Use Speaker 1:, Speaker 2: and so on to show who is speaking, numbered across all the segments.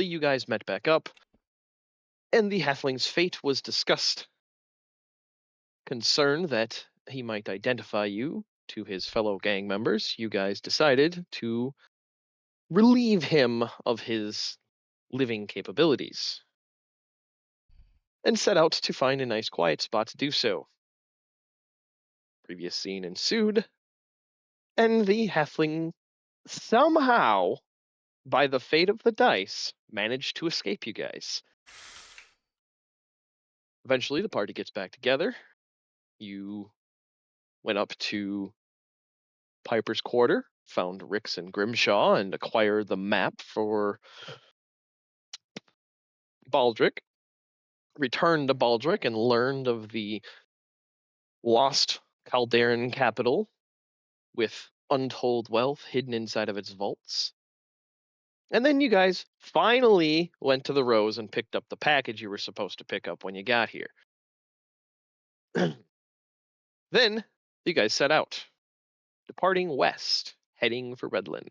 Speaker 1: You guys met back up, and the halfling's fate was discussed. Concerned that he might identify you to his fellow gang members, you guys decided to relieve him of his living capabilities and set out to find a nice quiet spot to do so. Previous scene ensued, and the halfling somehow, by the fate of the dice, managed to escape you guys. Eventually, the party gets back together. You went up to Piper's Quarter, found Rix and Grimshaw, and acquired the map for Baldric. Returned to Baldric and learned of the lost Calderan capital with untold wealth hidden inside of its vaults. And then you guys finally went to the Rose and picked up the package you were supposed to pick up when you got here. Then you guys set out, departing west, heading for Redland.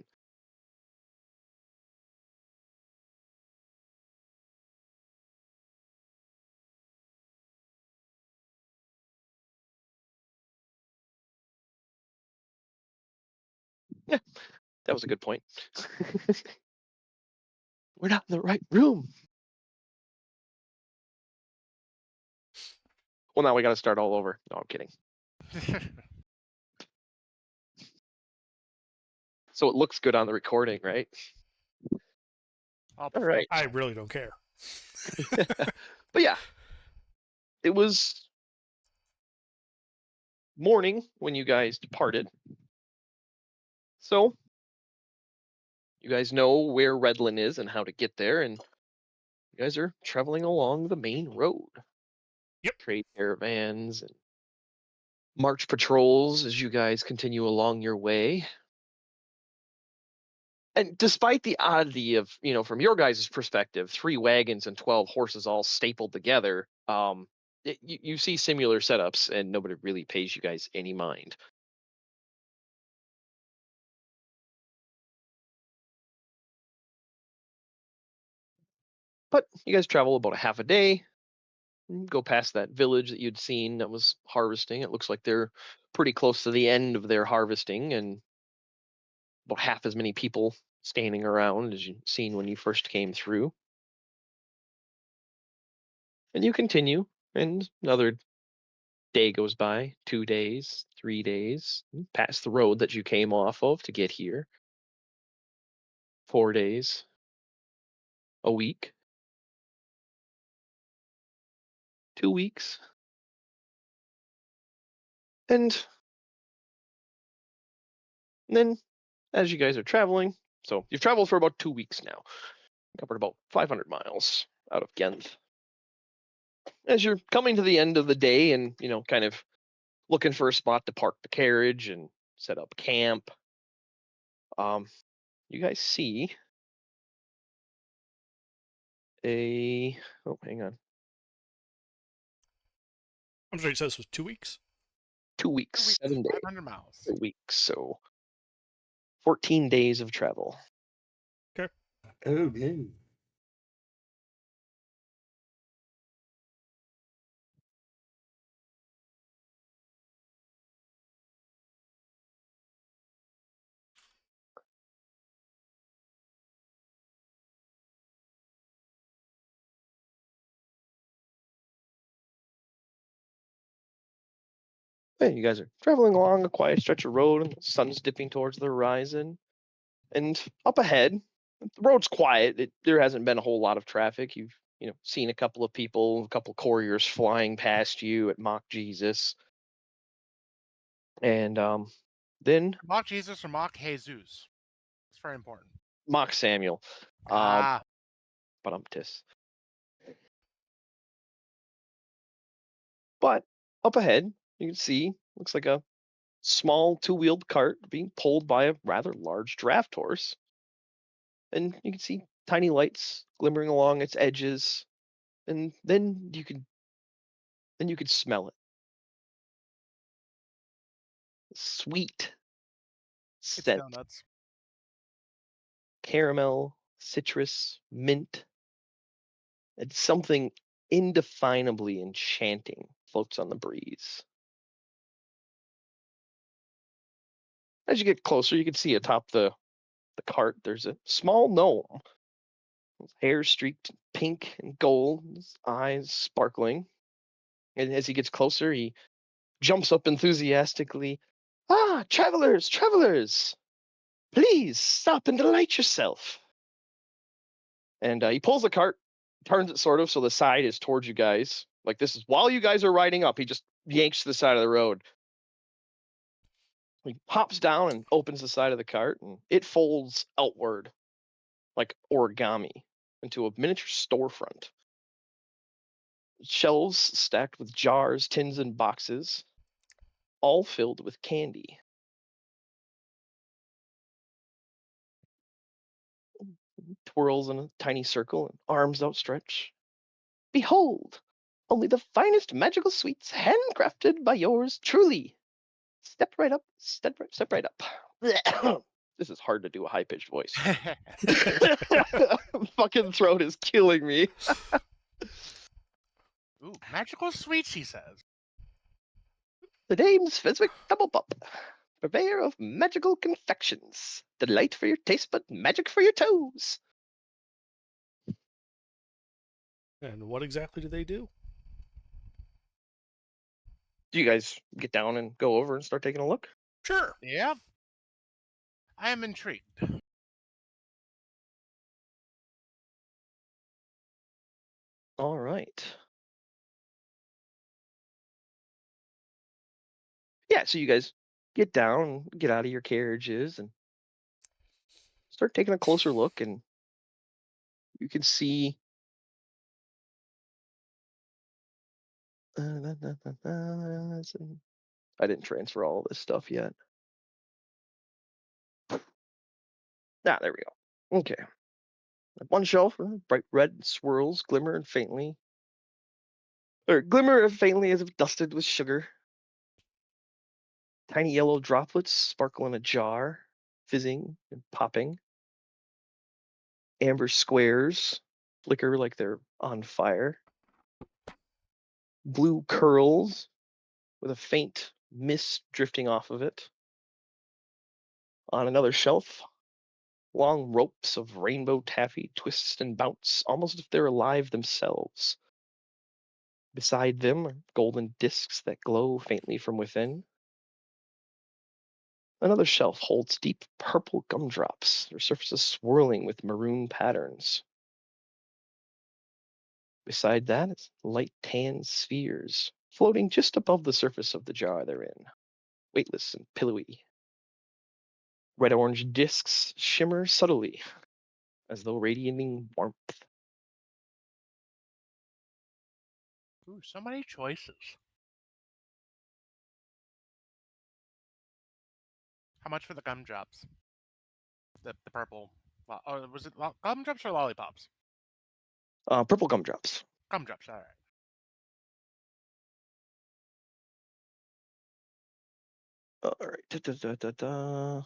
Speaker 1: Yeah, that was a good point. We're not in the right room. Well, now we got to start all over. No, I'm kidding. So it looks good on the recording, right? All right.
Speaker 2: I really don't care.
Speaker 1: But yeah, it was morning when you guys departed. So you guys know where Redland is and how to get there, and you guys are traveling along the main road.
Speaker 2: Yep.
Speaker 1: Trade caravans and march patrols as you guys continue along your way. And despite the oddity of, from your guys' perspective, 3 wagons and 12 horses all stapled together, you see similar setups, and nobody really pays you guys any mind. But you guys travel about a half a day, go past that village that you'd seen that was harvesting. It looks like they're pretty close to the end of their harvesting, and about half as many people standing around as you'd seen when you first came through. And you continue, and another day goes by, 2 days, 3 days, past the road that you came off of to get here. 4 days, a week, 2 weeks, and then as you guys are traveling, so you've traveled for about 2 weeks now, covered about 500 miles out of Genth. As you're coming to the end of the day and, kind of looking for a spot to park the carriage and set up camp, um, you guys see a, oh, hang on,
Speaker 2: I'm sorry, you said this was 2 weeks?
Speaker 1: 2 weeks, 7 days,
Speaker 3: 500 miles.
Speaker 1: 4 weeks, so 14 days of travel.
Speaker 2: Okay.
Speaker 4: Okay.
Speaker 1: Hey, you guys are traveling along a quiet stretch of road, and the sun's dipping towards the horizon. And up ahead, the road's quiet. There hasn't been a whole lot of traffic. You've seen a couple of people, a couple couriers flying past you at Mock Jesus, and then
Speaker 3: Mock Jesus or mock Jesus? It's very important.
Speaker 1: Mock Samuel.
Speaker 3: Ah,
Speaker 1: Bumptis. But up ahead, you can see looks like a small two-wheeled cart being pulled by a rather large draft horse, and you can see tiny lights glimmering along its edges, and then you could smell it. Sweet
Speaker 3: it's
Speaker 1: scent,
Speaker 3: donuts.
Speaker 1: caramel, citrus, mint, and something indefinably enchanting floats on the breeze. As you get closer, you can see atop the cart there's a small gnome. His hair streaked pink and gold, his eyes sparkling. And as he gets closer, he jumps up enthusiastically. Ah, travelers, travelers! Please stop and delight yourself. And he pulls the cart, turns it sort of so the side is towards you guys. Like this is while you guys are riding up, he just yanks to the side of the road. He hops down and opens the side of the cart, and it folds outward like origami into a miniature storefront. Shelves stacked with jars, tins, and boxes, all filled with candy. Twirls in a tiny circle and arms outstretched. Behold, only the finest magical sweets handcrafted by yours truly. Step right up, step right up. This is hard to do a high pitched voice. Fucking throat is killing me.
Speaker 3: Ooh, magical sweets, he says.
Speaker 1: The name's Fezwick Doublepup, purveyor of magical confections. Delight for your taste, but magic for your toes.
Speaker 2: And what exactly do they do?
Speaker 1: Do you guys get down and go over and start taking a look?
Speaker 2: Sure.
Speaker 3: Yeah. I am intrigued.
Speaker 1: All right. Yeah, so you guys get down, get out of your carriages, and start taking a closer look, and you can see I didn't transfer all this stuff yet. Ah, there we go. Okay. At one shelf, bright red swirls glimmer faintly, or glimmer faintly as if dusted with sugar. Tiny yellow droplets sparkle in a jar, fizzing and popping. Amber squares flicker like they're on fire. Blue curls with a faint mist drifting off of it. On another shelf, long ropes of rainbow taffy twist and bounce, almost as if they're alive themselves. Beside them are golden discs that glow faintly from within. Another shelf holds deep purple gumdrops, their surfaces swirling with maroon patterns. Beside that is light tan spheres, floating just above the surface of the jar they're in, weightless and pillowy. Red-orange discs shimmer subtly, as though radiating warmth.
Speaker 3: Ooh, so many choices. How much for the gumdrops? The purple. Oh, was it gumdrops or lollipops?
Speaker 1: Purple gumdrops.
Speaker 3: Gumdrops, all right.
Speaker 1: All right. Da, da, da, da, da.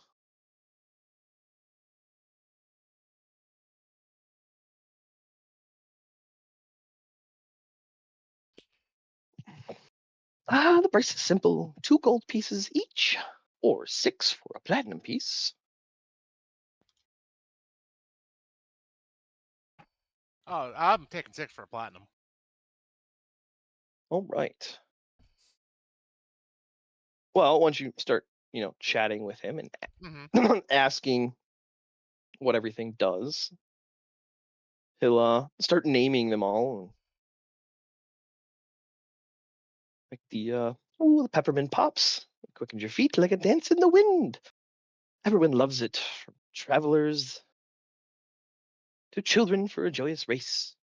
Speaker 1: The price is simple. 2 gold pieces each, or 6 for a platinum piece.
Speaker 3: Oh, I'm taking 6 for a platinum.
Speaker 1: All right. Well, once you start, chatting with him and
Speaker 3: Mm-hmm.
Speaker 1: asking what everything does, he'll start naming them all. Like the peppermint pops. It quickens your feet like a dance in the wind. Everyone loves it, from travelers to children for a joyous race.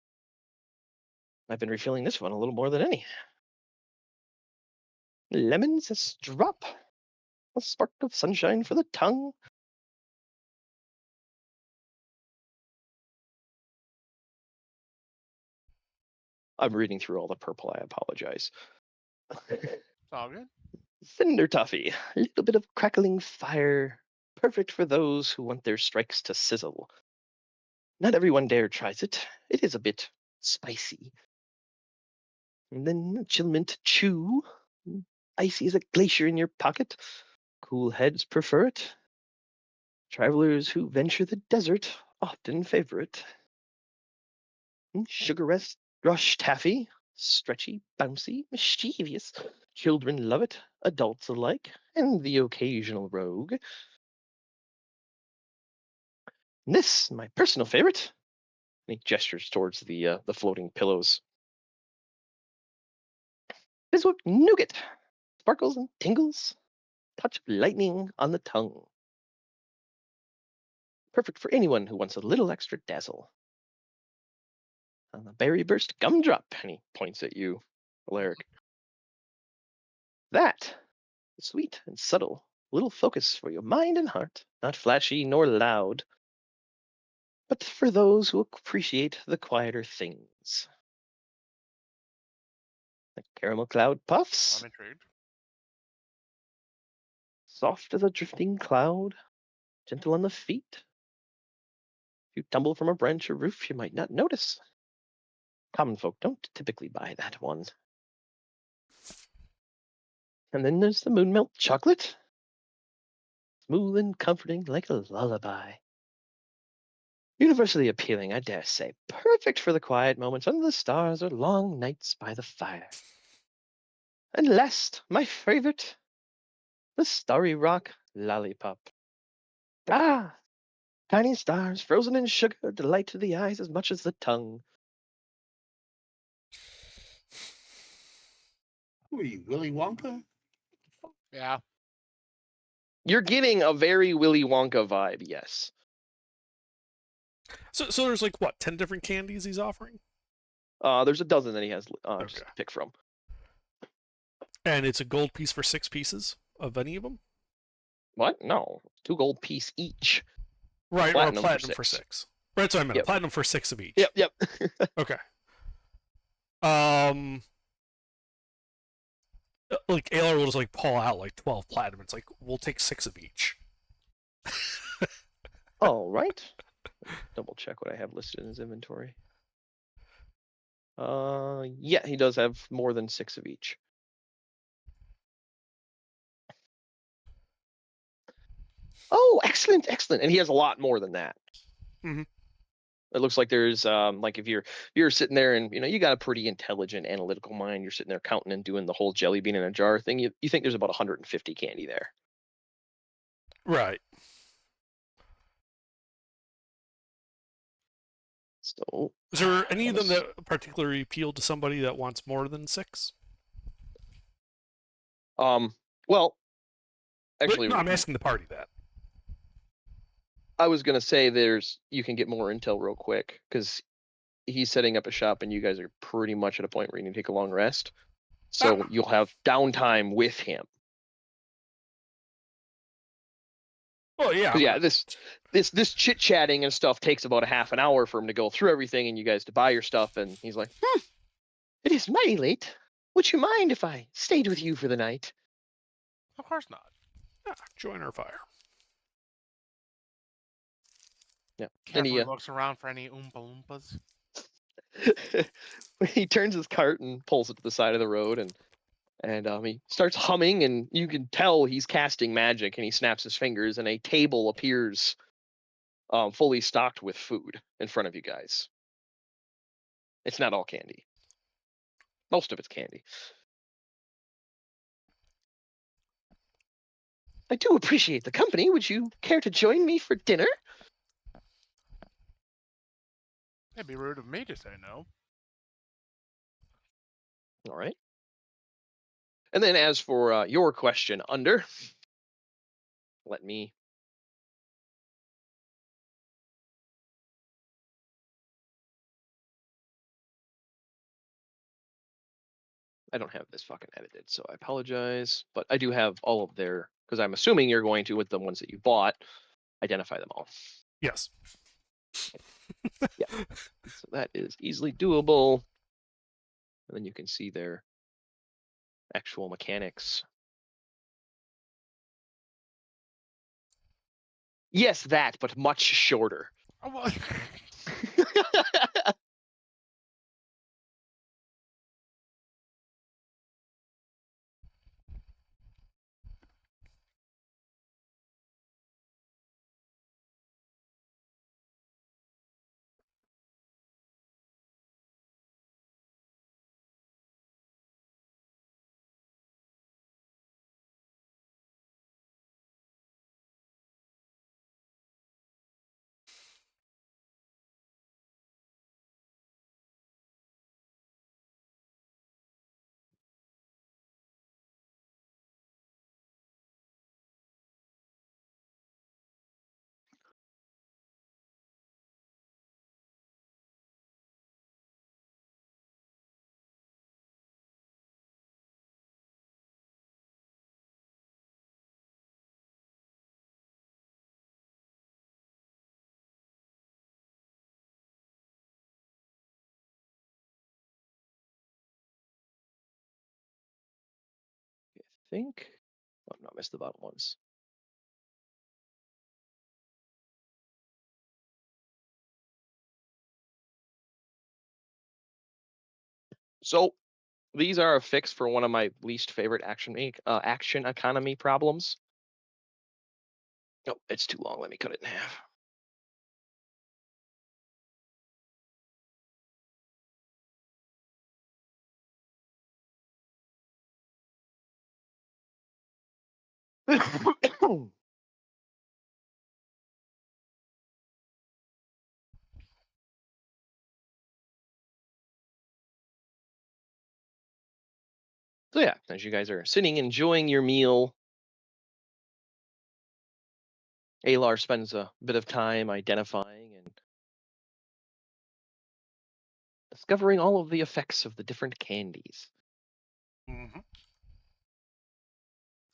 Speaker 1: I've been refilling this one a little more than any. Lemons a drop, a spark of sunshine for the tongue. I'm reading through all the purple, I apologize.
Speaker 3: It's all good.
Speaker 1: Cinder toffee, a little bit of crackling fire, perfect for those who want their strikes to sizzle. not everyone dare tries it. It is a bit spicy. And then Chillmint Chew. Icy as a glacier in your pocket. Cool heads prefer it. Travelers who venture the desert often favor it. Sugar Rush Taffy. Stretchy, bouncy, mischievous. Children love it, adults alike, and the occasional rogue. And this, my personal favorite. And he gestures towards the floating pillows. Biswip Nougat. Sparkles and tingles. Touch of lightning on the tongue. Perfect for anyone who wants a little extra dazzle. On the Berry Burst Gumdrop, and he points at you, Alaric. That is sweet and subtle, little focus for your mind and heart, not flashy nor loud, but for those who appreciate the quieter things. The Caramel Cloud Puffs,
Speaker 3: I'm intrigued.
Speaker 1: soft as a drifting cloud, gentle on the feet. If you tumble from a branch or roof, you might not notice. Common folk don't typically buy that one. And then there's the Moon Melt Chocolate. Smooth and comforting like a lullaby. Universally appealing, I dare say. Perfect for the quiet moments under the stars or long nights by the fire. And last, my favorite, the Starry Rock Lollipop. Ah, tiny stars frozen in sugar delight to the eyes as much as the tongue.
Speaker 4: Who are you, Willy Wonka?
Speaker 3: Yeah.
Speaker 1: You're getting a very Willy Wonka vibe, yes.
Speaker 2: So there's like what, 10 different candies he's offering?
Speaker 1: There's a dozen that he has just
Speaker 2: Okay.
Speaker 1: to pick from.
Speaker 2: And it's a gold piece for 6 pieces of any of them?
Speaker 1: What? No, 2 gold piece each.
Speaker 2: Right,
Speaker 1: Platinum
Speaker 2: or
Speaker 1: for
Speaker 2: platinum for
Speaker 1: 6.
Speaker 2: 6. Right, so I meant
Speaker 1: Yep.
Speaker 2: platinum for 6 of each.
Speaker 1: Yep.
Speaker 2: Okay. Like Aylar will just like pull out like 12 platinum. It's like, we'll take 6 of each.
Speaker 1: All right. Double check what I have listed in his inventory. Yeah, he does have more than 6 of each. Oh, excellent. And he has a lot more than that.
Speaker 2: Mhm.
Speaker 1: It looks like there's like if you're sitting there and you got a pretty intelligent analytical mind, you're sitting there counting and doing the whole jelly bean in a jar thing, you think there's about 150 candy there.
Speaker 2: Right.
Speaker 1: So
Speaker 2: Is there any of them that particularly appeal to somebody that wants more than 6?
Speaker 1: well, actually,
Speaker 2: No, I'm asking the party that.
Speaker 1: I was gonna say you can get more intel real quick because he's setting up a shop and you guys are pretty much at a point where you need to take a long rest. So you'll have downtime with him.
Speaker 2: Well, yeah.
Speaker 1: 'Cause yeah, this chit chatting and stuff takes about a half an hour for him to go through everything and you guys to buy your stuff. And he's like, it is mighty late. Would you mind if I stayed with you for the night?
Speaker 3: Of course not.
Speaker 2: Yeah, join our fire.
Speaker 1: Yeah. And
Speaker 3: Carefully looks around for any Oompa Loompas.
Speaker 1: he turns his cart and pulls it to the side of the road and he starts humming and you can tell he's casting magic and he snaps his fingers and a table appears fully stocked with food in front of you guys. It's not all candy. Most of it's candy. I do appreciate the company. Would you care to join me for dinner?
Speaker 3: It'd be rude of me to say no.
Speaker 1: All right. And then as for your question, Under, let me... I don't have this fucking edited, so I apologize. But I do have all of their, because I'm assuming you're going to, with the ones that you bought, identify them all.
Speaker 2: Yes.
Speaker 1: Yeah. So that is easily doable. And then you can see their actual mechanics. Yes, that, but much shorter.
Speaker 3: Oh, well.
Speaker 1: I think. Oh, no, I missed the bottom ones. So these are a fix for one of my least favorite action economy problems. Oh, it's too long. Let me cut it in half. So yeah, as you guys are sitting enjoying your meal, Alar spends a bit of time identifying and discovering all of the effects of the different candies.
Speaker 3: Mm-hmm.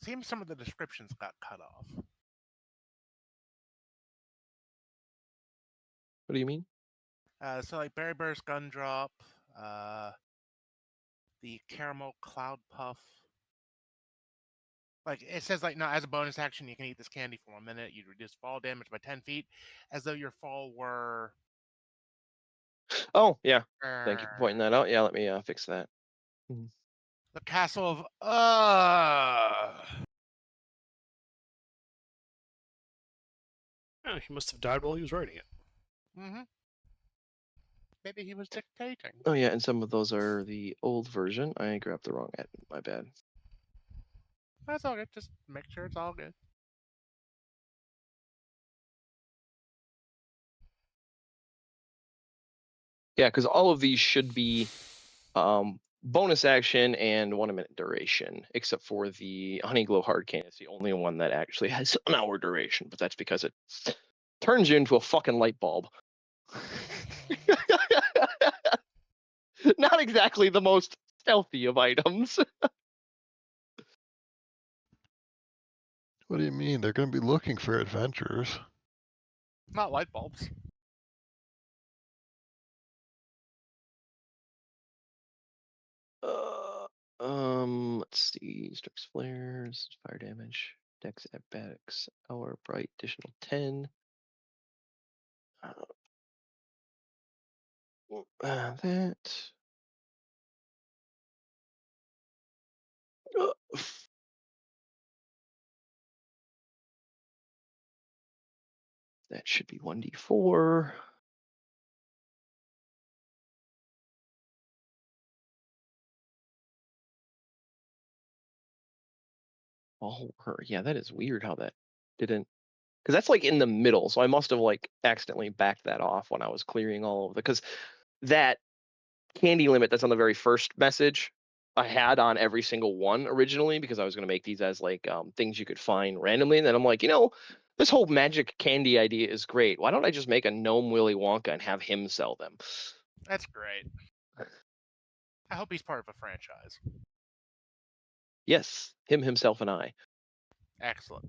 Speaker 3: Seems some of the descriptions got cut off.
Speaker 1: What do you mean?
Speaker 3: So like Berry Burst Gumdrop, the Caramel Cloud Puff. Like it says, like, no, as a bonus action, you can eat this candy for 1 minute. You reduce fall damage by 10 feet, as though your fall were.
Speaker 1: Oh yeah, thank you for pointing that out. Yeah, let me fix that.
Speaker 3: The Castle of.
Speaker 2: Yeah, he must have died while he was writing it.
Speaker 3: Mm-hmm. Maybe he was dictating.
Speaker 1: Oh yeah, and some of those are the old version. I grabbed the wrong end. My bad.
Speaker 3: That's all good. Just make sure it's all good.
Speaker 1: Yeah, because all of these should be bonus action and 1 minute duration, except for the Honeyglow Hard Candy. It's the only one that actually has an hour duration, but that's because it turns you into a fucking light bulb. Not exactly the most stealthy of items.
Speaker 5: What do you mean? They're going to be looking for adventurers.
Speaker 3: Not light bulbs.
Speaker 1: Let's see. Strix flares, fire damage, dex acrobatics, hour bright, additional 10. That. That should be 1d4. Oh, her. Yeah, that is weird how that didn't. Because that's like in the middle, so I must have like accidentally backed that off when I was clearing all of the. Because that candy limit that's on the very first message, I had on every single one originally because I was going to make these as like things you could find randomly. And then I'm like, this whole magic candy idea is great. Why don't I just make a gnome Willy Wonka and have him sell them?
Speaker 3: That's great. I hope he's part of a franchise.
Speaker 1: Yes, him, himself, and I.
Speaker 3: Excellent.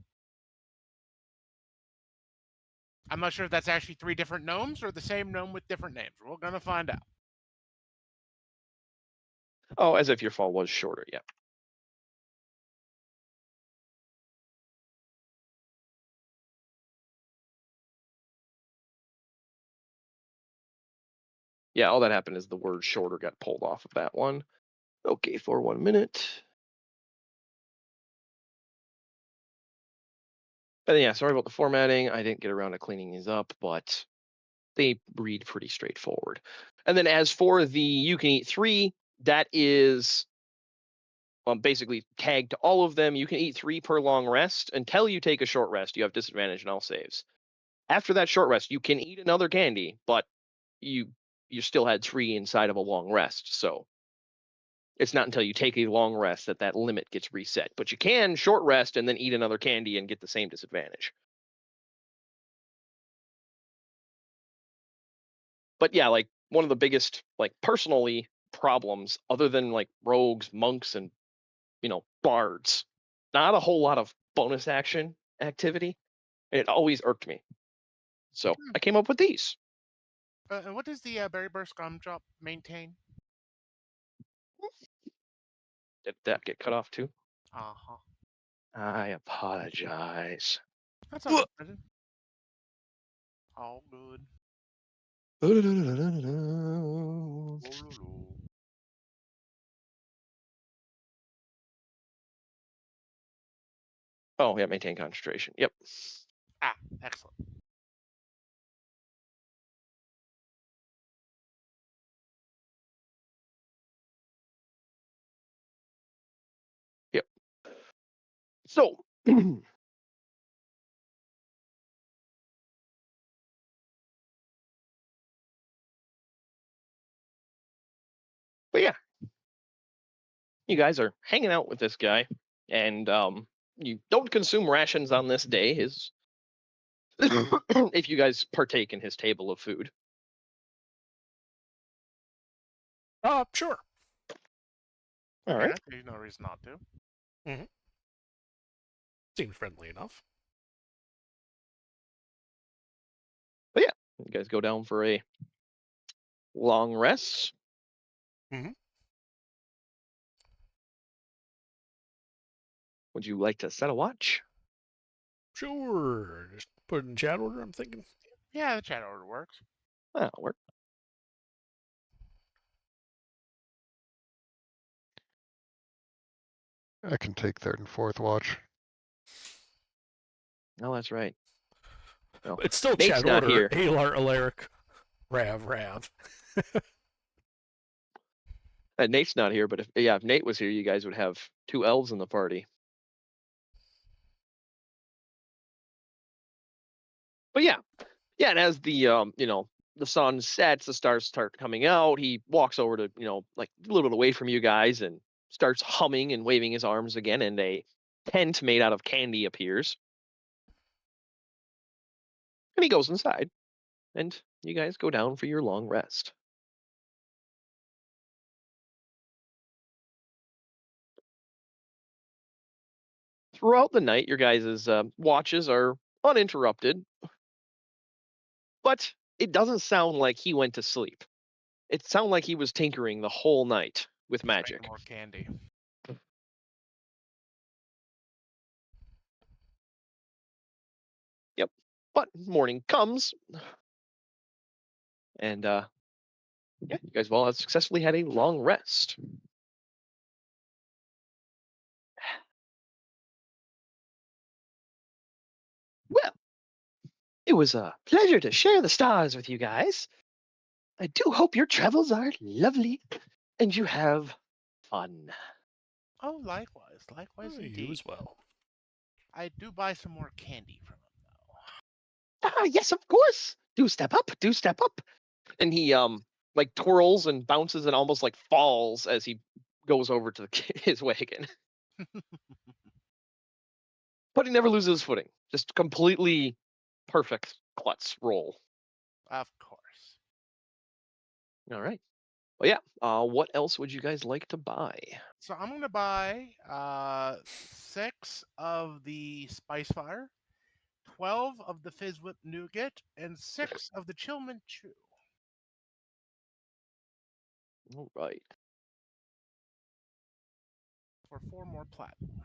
Speaker 3: I'm not sure if that's actually 3 different gnomes or the same gnome with different names. We're gonna find out.
Speaker 1: Oh, as if your fall was shorter. Yeah. Yeah, all that happened is the word shorter got pulled off of that one. Okay, for 1 minute. But yeah, sorry about the formatting. I didn't get around to cleaning these up, but they read pretty straightforward. And then as for the you can eat 3, that is basically tagged to all of them. You can eat 3 per long rest until you take a short rest. You have disadvantage in all saves. After that short rest, you can eat another candy, but you still had 3 inside of a long rest. So it's not until you take a long rest that that limit gets reset. But you can short rest and then eat another candy and get the same disadvantage. But yeah, like one of the biggest, like personally, problems other than like rogues, monks, and bards, not a whole lot of bonus action activity, and it always irked me. So I came up with these.
Speaker 3: And what does the Berry Burst Gumdrop maintain?
Speaker 1: Did that get cut off too?
Speaker 3: Uh huh.
Speaker 1: I apologize.
Speaker 3: That's all good, Brendan. All good.
Speaker 1: Oh,
Speaker 3: Lololo.
Speaker 1: yeah, maintain concentration. Yep.
Speaker 3: Ah, excellent.
Speaker 1: Yep. So but yeah, you guys are hanging out with this guy, and you don't consume rations on this day. His if you guys partake in his table of food.
Speaker 2: Sure.
Speaker 1: All
Speaker 3: Yeah,
Speaker 1: right.
Speaker 3: there's no reason not to.
Speaker 2: Seems friendly enough.
Speaker 1: But yeah, you guys go down for a long rest.
Speaker 2: Mhm.
Speaker 1: Would you like to set a watch?
Speaker 2: Sure. Just put it in chat order, I'm thinking.
Speaker 3: Yeah, the chat order works.
Speaker 1: That'll work.
Speaker 5: I can take third and fourth watch.
Speaker 1: Oh, that's right. Well,
Speaker 2: It's still
Speaker 1: Nate's
Speaker 2: chat
Speaker 1: not
Speaker 2: order.
Speaker 1: here.
Speaker 2: Alar, Alaric, Rav.
Speaker 1: Nate's not here, but if Nate was here, you guys would have 2 elves in the party. But yeah, and as the the sun sets, the stars start coming out. He walks over to like a little bit away from you guys and starts humming and waving his arms again, and a tent made out of candy appears. And he goes inside, and you guys go down for your long rest. Throughout the night, your guys' watches are uninterrupted, but it doesn't sound like he went to sleep. It sounded like he was tinkering the whole night with
Speaker 3: Just
Speaker 1: magic.
Speaker 3: making more candy.
Speaker 1: Yep. But morning comes, and yeah, you guys all have successfully had a long rest. Well, it was a pleasure to share the stars with you guys. I do hope your travels are lovely and you have fun.
Speaker 3: Oh, likewise. Likewise
Speaker 2: You
Speaker 3: indeed.
Speaker 2: as well.
Speaker 3: I do buy some more candy from him, though.
Speaker 1: Ah, yes, of course. Do step up. Do step up. And he like twirls and bounces and almost like falls as he goes over to his wagon. But he never loses his footing. Just completely perfect klutz roll.
Speaker 3: Of course.
Speaker 1: All right. Well, yeah. What else would you guys like to buy?
Speaker 3: So I'm gonna buy 6 of the Spice Fire, 12 of the Fizz Whip Nougat, and 6 of the Chillman Chew.
Speaker 1: All right.
Speaker 3: For 4 more platinum.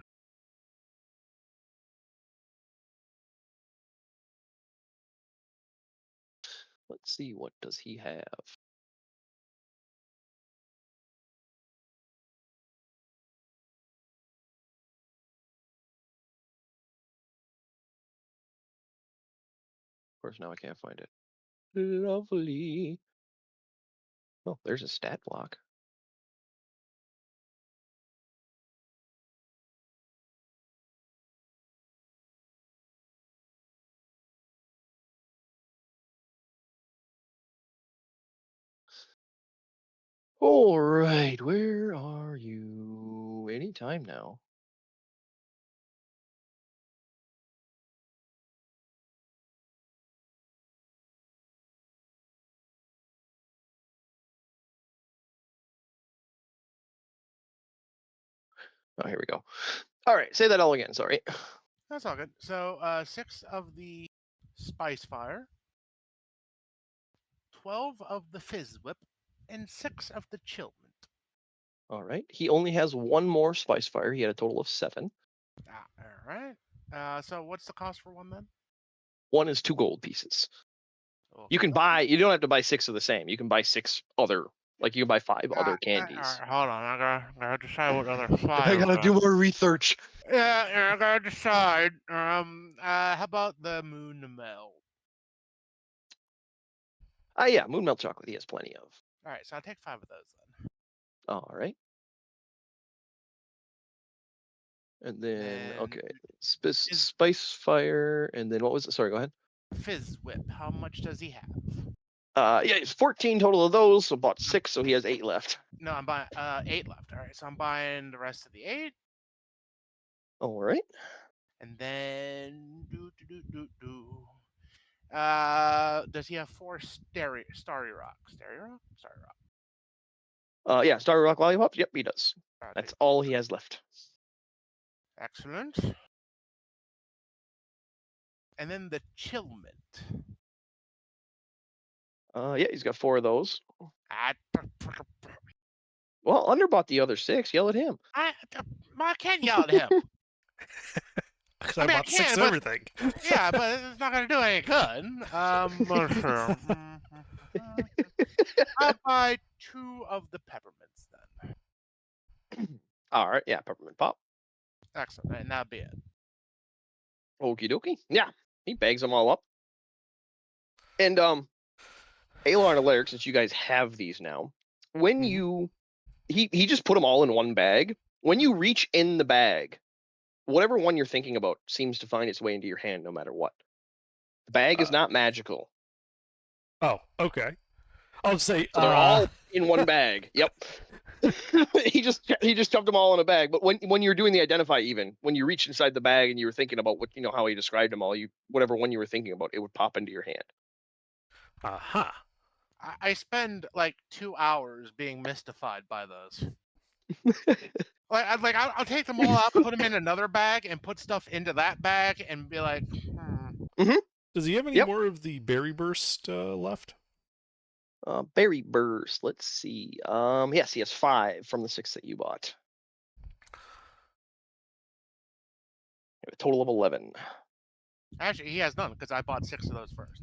Speaker 1: Let's see. What does he have? course, now I can't find it. Lovely. Oh, there's a stat block. All right, where are you? Anytime now. Oh, here we go. All right, say that all again. Sorry.
Speaker 3: That's all good. So 6 of the Spice Fire, 12 of the Fizz Whip, and 6 of the Chill Mint.
Speaker 1: All right. He only has one more Spice Fire. He had a total of 7.
Speaker 3: All right. So what's the cost for one then?
Speaker 1: One is 2 gold pieces. You
Speaker 3: Okay.
Speaker 1: can buy. You don't have to buy 6 of the same. You can buy 6 other. Like you can buy 5 other candies.
Speaker 3: Hold on, I gotta decide what other 5.
Speaker 1: I gotta do more research.
Speaker 3: Yeah, I gotta decide. How about the Moon Melt?
Speaker 1: Yeah, moon melt chocolate. He has plenty of.
Speaker 3: All right, so I'll take 5 of those then.
Speaker 1: All right. And then
Speaker 3: And
Speaker 1: okay, Spice Fire, and then what was it? Sorry, go ahead.
Speaker 3: Fizz Whip. How much does he have?
Speaker 1: Yeah, it's 14 total of those. So bought 6, so he has 8 left.
Speaker 3: No, I'm buying 8 left. All right, so I'm buying the rest of the 8,
Speaker 1: All right.
Speaker 3: and then does he have 4 Starry Rock? Starry Rock? Starry Rock.
Speaker 1: Yeah, Star Rock Lollipops. Yep, he does.
Speaker 3: All right,
Speaker 1: That's all he has left.
Speaker 3: excellent. And then the Chill Mint.
Speaker 1: Yeah, he's got 4 of those.
Speaker 3: I
Speaker 1: Well, Underbought the other 6. Yell at him.
Speaker 3: can't yell at him.
Speaker 2: Because
Speaker 3: I
Speaker 2: I
Speaker 3: mean, I
Speaker 2: bought 6
Speaker 3: can,
Speaker 2: of
Speaker 3: but-
Speaker 2: everything.
Speaker 3: Yeah, but it's not gonna do any good. I'll buy 2 of the peppermints then.
Speaker 1: All right. Yeah, Peppermint Pop.
Speaker 3: Excellent, and that'll be it.
Speaker 1: Okie dokie. Yeah, he bags them all up. And Alar and Alaric, since you guys have these now, when
Speaker 2: Mhm.
Speaker 1: you he just put them all in one bag. When you reach in the bag, whatever one you're thinking about seems to find its way into your hand no matter what. The bag is not magical.
Speaker 2: Oh, okay. I'll say.
Speaker 1: So they're all in one bag. Yep. he just shoved them all in a bag. But when you're doing the identify, even when you reach inside the bag and you were thinking about what how he described them all, whatever one you were thinking about, it would pop into your hand.
Speaker 2: Aha.
Speaker 3: I spend like 2 hours being mystified by those. I'll take them all out, put them in another bag, and put stuff into that bag, and be like,
Speaker 2: Does he have any
Speaker 1: Yep.
Speaker 2: more of the berry burst left?
Speaker 1: Berry Burst. Let's see. Yes, he has 5 from the 6 that you bought. A total of 11.
Speaker 3: Actually, he has none because I bought 6 of those first.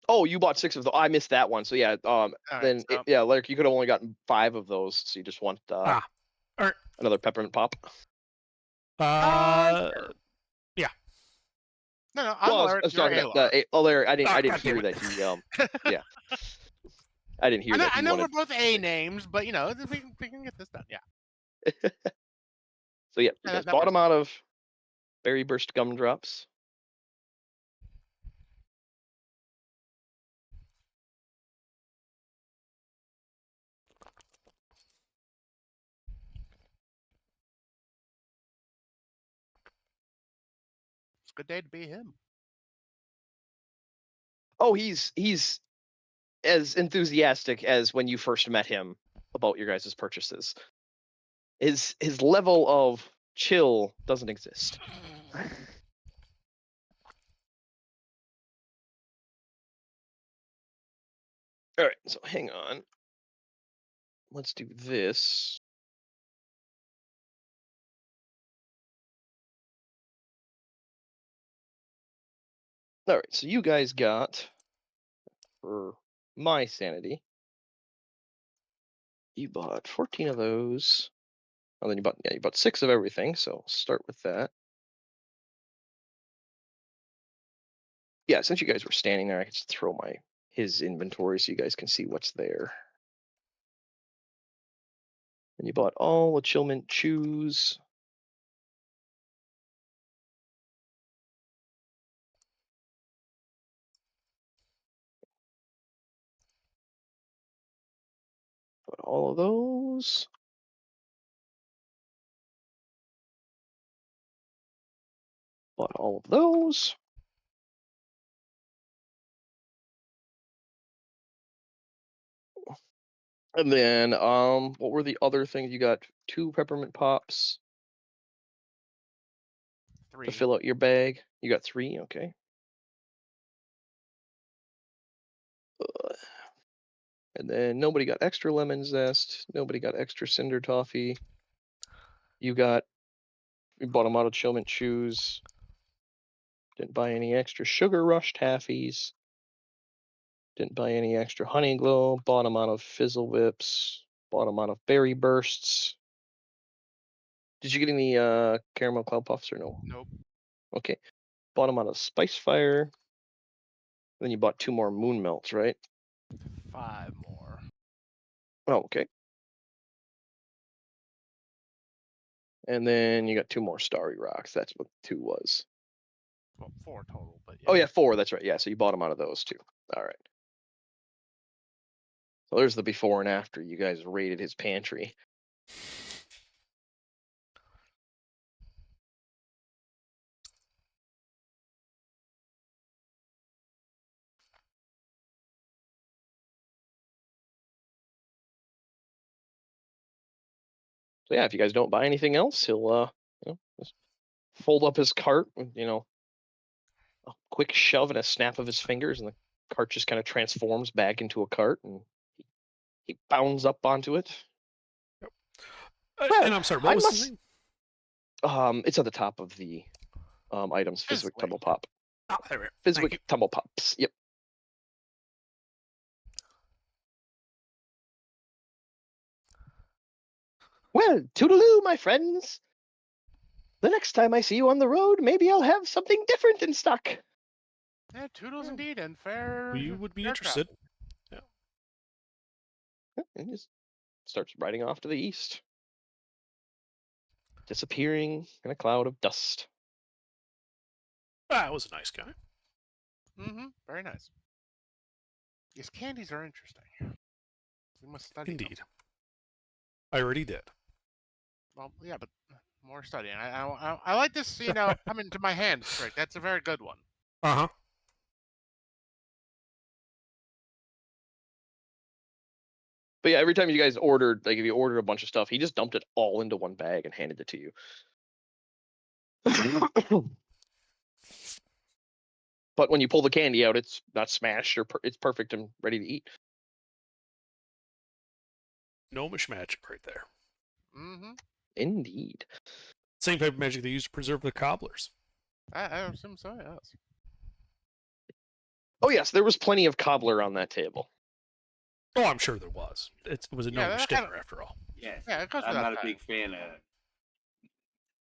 Speaker 1: Oh, you bought 6 of those. I missed that one. So yeah.
Speaker 3: All
Speaker 1: Then
Speaker 3: right, so,
Speaker 1: yeah, like you could have only gotten 5 of those. So you just want
Speaker 2: Alright.
Speaker 1: another peppermint pop.
Speaker 3: no, I'm
Speaker 1: Well, I
Speaker 3: Alaric,
Speaker 1: was
Speaker 3: you're
Speaker 1: talking
Speaker 3: Alar.
Speaker 1: about Alaric. I didn't
Speaker 2: God
Speaker 1: hear
Speaker 2: damn it.
Speaker 1: that he I didn't hear that
Speaker 3: I
Speaker 1: he
Speaker 3: know
Speaker 1: wanted.
Speaker 3: we're both A names, but we can get this done. Yeah.
Speaker 1: So yeah, you
Speaker 3: Yeah,
Speaker 1: guys
Speaker 3: that
Speaker 1: bought
Speaker 3: works.
Speaker 1: them out of Berry Burst gumdrops.
Speaker 3: It's a good day to be him.
Speaker 1: Oh, he's as enthusiastic as when you first met him about your guys' purchases. His level of chill doesn't exist. All right, so hang on. Let's do this. All right, so you guys got, for my sanity, you bought 14 of those. Oh, then you bought 6 of everything. So start with that. Yeah, since you guys were standing there, I can just throw his inventory so you guys can see what's there. And you bought all the Chillmint chews. Bought all of those. Bought all of those. And then, what were the other things? You got 2 peppermint pops
Speaker 3: 3.
Speaker 1: to fill out your bag. You got 3, okay. And then nobody got extra lemon zest. Nobody got extra cinder toffee. You bought them out of Chillmint chews. Didn't buy any extra sugar rush taffies. Didn't buy any extra honey glow. Bought them out of fizzle whips. Bought them out of berry bursts. Did you get any caramel cloud puffs or no?
Speaker 3: Nope.
Speaker 1: Okay. Bought them out of spice fire. Then you bought 2 more moon melts, right?
Speaker 3: 5 more.
Speaker 1: Oh, okay. And then you got 2 more starry rocks. That's what 2 was.
Speaker 3: Well, 4 total, but
Speaker 1: Oh yeah, 4. That's right. Yeah, so you bought them out of those 2. All right. So there's the before and after. You guys raided his pantry. So yeah, if you guys don't buy anything else, he'll just fold up his cart with a quick shove and a snap of his fingers, and the cart just kind of transforms back into a cart, and he bounds up onto it. Well,
Speaker 2: And I'm sorry,
Speaker 1: I
Speaker 2: what was his
Speaker 1: must-
Speaker 2: name?
Speaker 1: It's at the top of the items. Fizwick
Speaker 3: Fizwick.
Speaker 1: Tumble Pop.
Speaker 2: Ah, there we are. Thank
Speaker 1: Fizwick
Speaker 2: you.
Speaker 1: Tumble Pops. Yep. Well, toodaloo, my friends. The next time I see you on the road, maybe I'll have something different in stock.
Speaker 3: Yeah, toodles indeed, and fair.
Speaker 2: We would be
Speaker 3: fair
Speaker 2: interested.
Speaker 3: travel.
Speaker 1: And just starts riding off to the east, disappearing in a cloud of dust.
Speaker 2: Ah, was a nice guy.
Speaker 3: Very nice. Yes, candies are interesting. We must study them.
Speaker 2: Indeed. I already did.
Speaker 3: Well, yeah, but more studying. I like this, coming to my hand trick. That's a very good one.
Speaker 2: Uh-huh.
Speaker 1: But yeah, every time you guys ordered, like if you ordered a bunch of stuff, he just dumped it all into one bag and handed it to you. But when you pull the candy out, it's not smashed, or it's perfect and ready to eat.
Speaker 2: No magic right there.
Speaker 1: Indeed.
Speaker 2: Same type of magic they use to preserve the cobblers.
Speaker 3: I assume so. Yes.
Speaker 1: Oh yes, there was plenty of cobbler on that table.
Speaker 2: Oh, I'm sure there was. It was a
Speaker 3: Yeah,
Speaker 2: gnomish
Speaker 3: that
Speaker 2: dinner
Speaker 3: kinda-
Speaker 2: after all.
Speaker 4: Yes.
Speaker 3: Yeah, it goes
Speaker 4: I'm
Speaker 3: without
Speaker 4: not a
Speaker 3: saying.
Speaker 4: big fan of.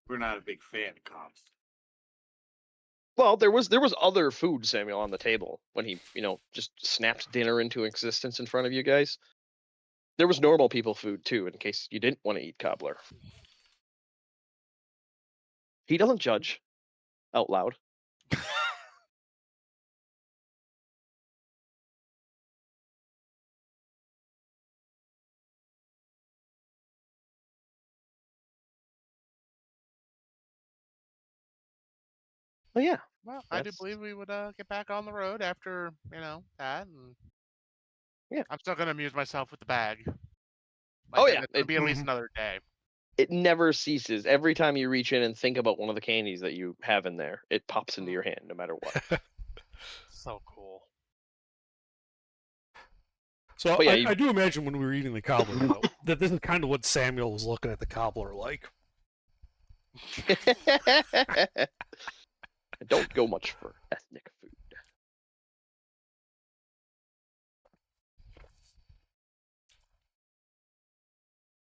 Speaker 4: We're not a big fan of comps.
Speaker 1: Well, there was other food, Samuel, on the table when he, just snapped dinner into existence in front of you guys. There was normal people food too, in case you didn't want to eat cobbler. He doesn't judge out loud. Oh yeah.
Speaker 3: Well, I do
Speaker 1: That's-
Speaker 3: believe we would get back on the road after that, and
Speaker 1: Yeah.
Speaker 3: I'm still gonna amuse myself with the bag.
Speaker 1: Oh, yeah,
Speaker 3: It's gonna be at least
Speaker 2: Mhm.
Speaker 3: another day.
Speaker 1: It never ceases. Every time you reach in and think about one of the candies that you have in there, it pops into your hand, no matter what.
Speaker 3: So cool.
Speaker 2: So
Speaker 1: But yeah,
Speaker 2: I do imagine when we were eating the cobbler, though, that this is kind of what Samuel was looking at the cobbler like.
Speaker 1: I don't go much for ethnic food.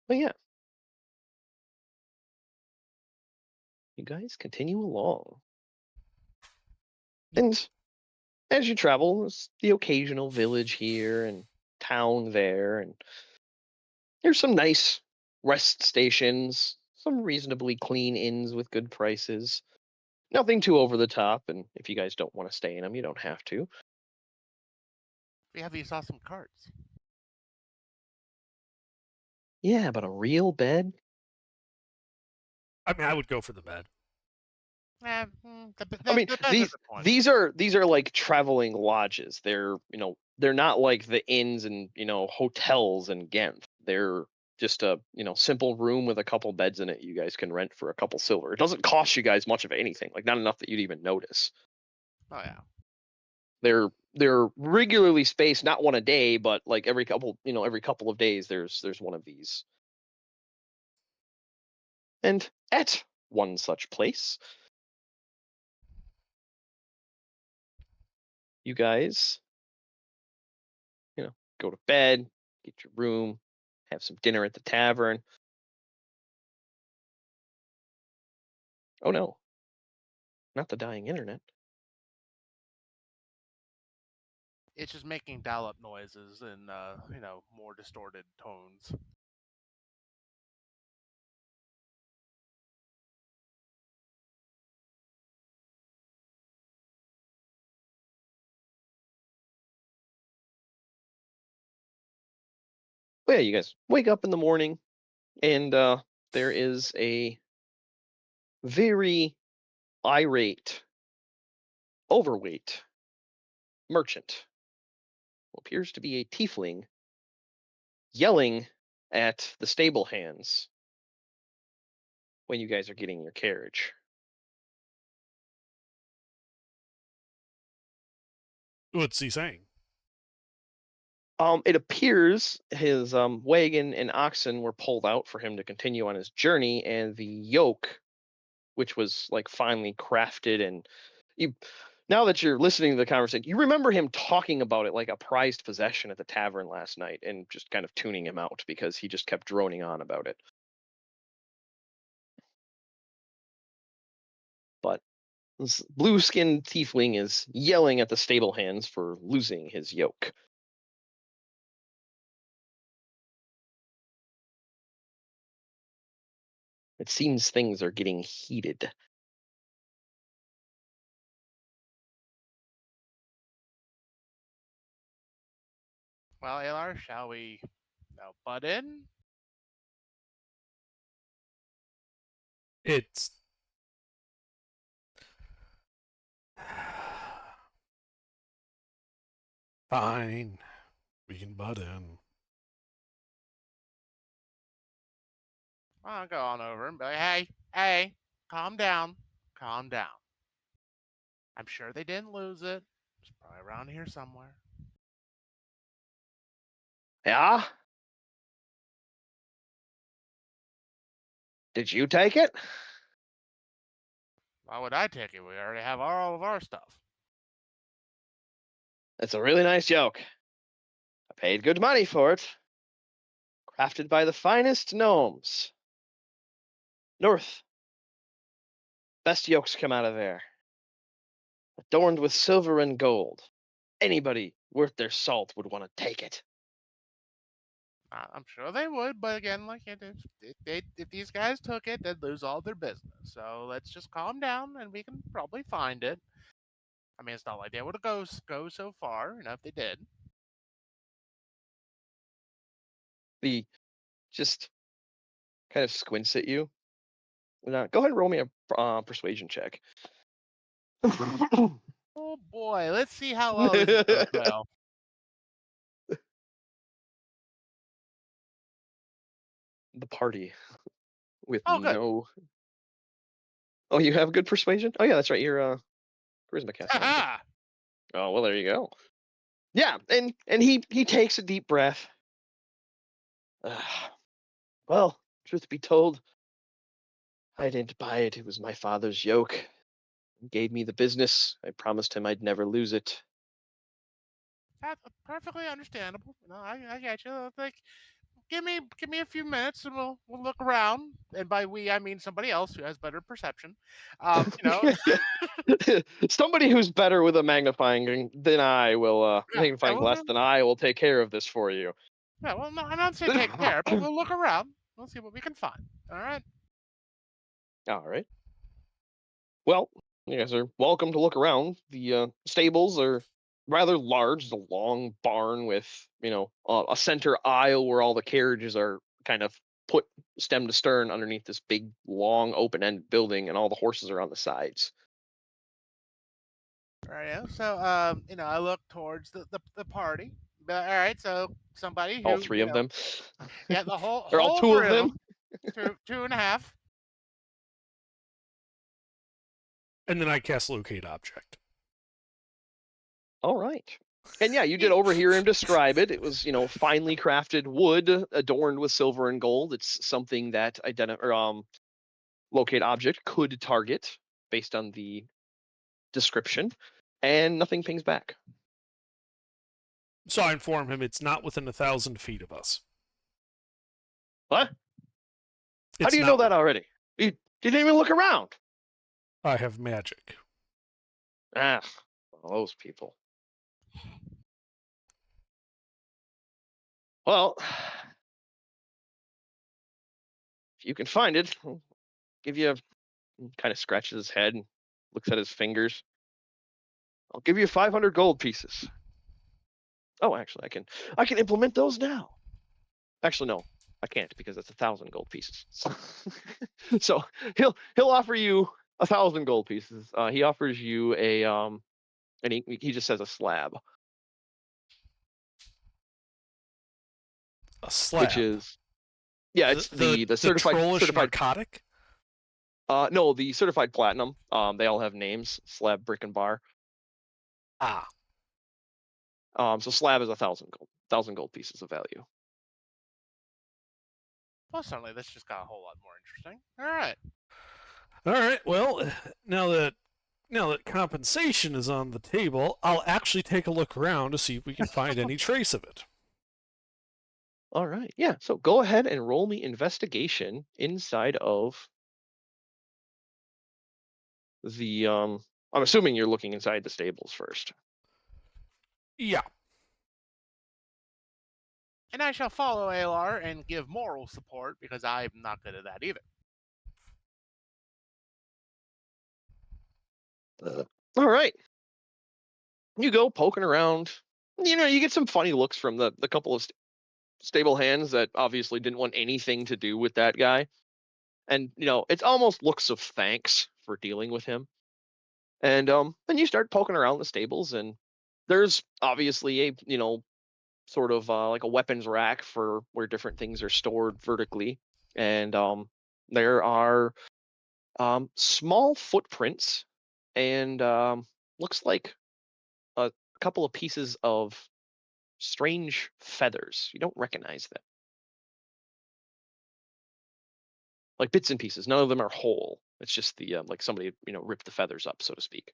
Speaker 1: But yeah. You guys continue along. And as you travel, there's the occasional village here and town there, and there's some nice rest stations, some reasonably clean inns with good prices. Nothing too over the top, and if you guys don't want to stay in them, you don't have to.
Speaker 3: We have these awesome carts.
Speaker 1: Yeah, but a real bed?
Speaker 2: I mean, I would go for the bed.
Speaker 1: I mean,
Speaker 3: The bed's a
Speaker 1: these
Speaker 3: good point.
Speaker 1: these are like traveling lodges. They're not like the inns and hotels in Ghent. They're just a simple room with a couple beds in it. You guys can rent for a couple silver. It doesn't cost you guys much of anything. Like not enough that you'd even notice.
Speaker 3: Oh yeah.
Speaker 1: They're regularly spaced, not one a day, but like every couple of days there's one of these. And at one such place, you guys go to bed, get your room, have some dinner at the tavern. Oh no, not the dying internet.
Speaker 3: It's just making dial-up noises in more distorted tones.
Speaker 1: But yeah, you guys wake up in the morning, and there is a very irate, overweight merchant who appears to be a tiefling yelling at the stable hands when you guys are getting your carriage.
Speaker 2: What's he saying?
Speaker 1: It appears his wagon and oxen were pulled out for him to continue on his journey, and the yoke, which was like finely crafted, and you, now that you're listening to the conversation, you remember him talking about it like a prized possession at the tavern last night, and just kind of tuning him out because he just kept droning on about it. But this blue-skinned tiefling is yelling at the stable hands for losing his yoke. It seems things are getting heated.
Speaker 3: Well, Alar, shall we now butt in?
Speaker 2: It's fine. We can butt in.
Speaker 3: I'll go on over and be like, hey, calm down. Calm down. I'm sure they didn't lose it. It's probably around here somewhere.
Speaker 1: Yeah? Did you take it?
Speaker 3: Why would I take it? We already have all of our stuff.
Speaker 1: It's a really nice yoke. I paid good money for it. Crafted by the finest gnomes. North. Best yokes come out of there. Adorned with silver and gold. Anybody worth their salt would want to take it.
Speaker 3: I'm sure they would, but again, like if these guys took it, they'd lose all their business. So let's just calm down, and we can probably find it. I mean, it's not like they would go so far, if they did.
Speaker 1: The just kind of squints at you. Now, go ahead and roll me a persuasion check.
Speaker 3: Oh boy, let's see how well this is gonna fail.
Speaker 1: The party with
Speaker 3: Oh, good.
Speaker 1: no. Oh, you have good persuasion? Oh yeah, that's right. You're charisma caster. aren't you?
Speaker 3: Haha!
Speaker 1: Oh well, there you go. Yeah, and he takes a deep breath. Well, truth be told, I didn't buy it. It was my father's yoke. He gave me the business. I promised him I'd never lose it.
Speaker 3: That's perfectly understandable. I get you. Like, give me a few minutes and we'll look around. And by we I mean somebody else who has better perception. You know,
Speaker 1: Somebody who's better with a magnifying than I will,
Speaker 3: yeah,
Speaker 1: magnifying
Speaker 3: we'll
Speaker 1: glass
Speaker 3: do.
Speaker 1: than I will take care of this for you.
Speaker 3: Yeah, well, no, I'm not saying take care, but we'll look around. We'll see what we can find. All right.
Speaker 1: All right. Well, you guys are welcome to look around. The stables are rather large. It's a long barn with, a center aisle where all the carriages are kind of put stem to stern underneath this big, long, open-end building, and all the horses are on the sides.
Speaker 3: All right. Yeah. So, I look towards the party. But, all right. So somebody
Speaker 1: All
Speaker 3: who,
Speaker 1: three of them.
Speaker 3: yeah, the
Speaker 1: Or all
Speaker 3: whole
Speaker 1: two of
Speaker 3: three of
Speaker 1: them.
Speaker 3: them, two and a half.
Speaker 2: And then I cast locate object.
Speaker 1: All right. And yeah, you did overhear him describe it. It was, finely crafted wood adorned with silver and gold. It's something that locate object could target based on the description, and nothing pings back.
Speaker 2: So I inform him it's not within 1,000 feet of us.
Speaker 1: What? How
Speaker 2: It's
Speaker 1: do you
Speaker 2: not
Speaker 1: know that already? You didn't even look around.
Speaker 2: I have magic.
Speaker 1: Ah, those people. Well, if you can find it, I'll give you kind of scratches his head and looks at his fingers. I'll give you 500 gold pieces. Oh, actually, I can implement those now. Actually, no, I can't because that's 1,000 gold pieces. So he'll offer you 1,000 gold pieces. He offers you and he just says a slab,
Speaker 2: A slab.
Speaker 1: which is it's the certified
Speaker 2: trollish narcotic.
Speaker 1: No, the certified platinum. They all have names: slab, brick, and bar.
Speaker 2: Ah,
Speaker 1: So slab is 1,000 gold pieces of value.
Speaker 3: Well, certainly this just got a whole lot more interesting. All right.
Speaker 2: all right. Well, now that compensation is on the table, I'll actually take a look around to see if we can find any trace of it.
Speaker 1: All right, yeah. So go ahead and roll me investigation inside of the. I'm assuming you're looking inside the stables first.
Speaker 2: Yeah.
Speaker 3: And I shall follow Alar and give moral support because I'm not good at that either.
Speaker 1: All right. You go poking around. You get some funny looks from the couple of stable hands that obviously didn't want anything to do with that guy. And, it's almost looks of thanks for dealing with him. And then you start poking around the stables, and there's obviously a, sort of like a weapons rack for where different things are stored vertically. And there are small footprints and looks like a couple of pieces of strange feathers. You don't recognize them. Like bits and pieces. None of them are whole. It's just the like somebody, ripped the feathers up, so to speak.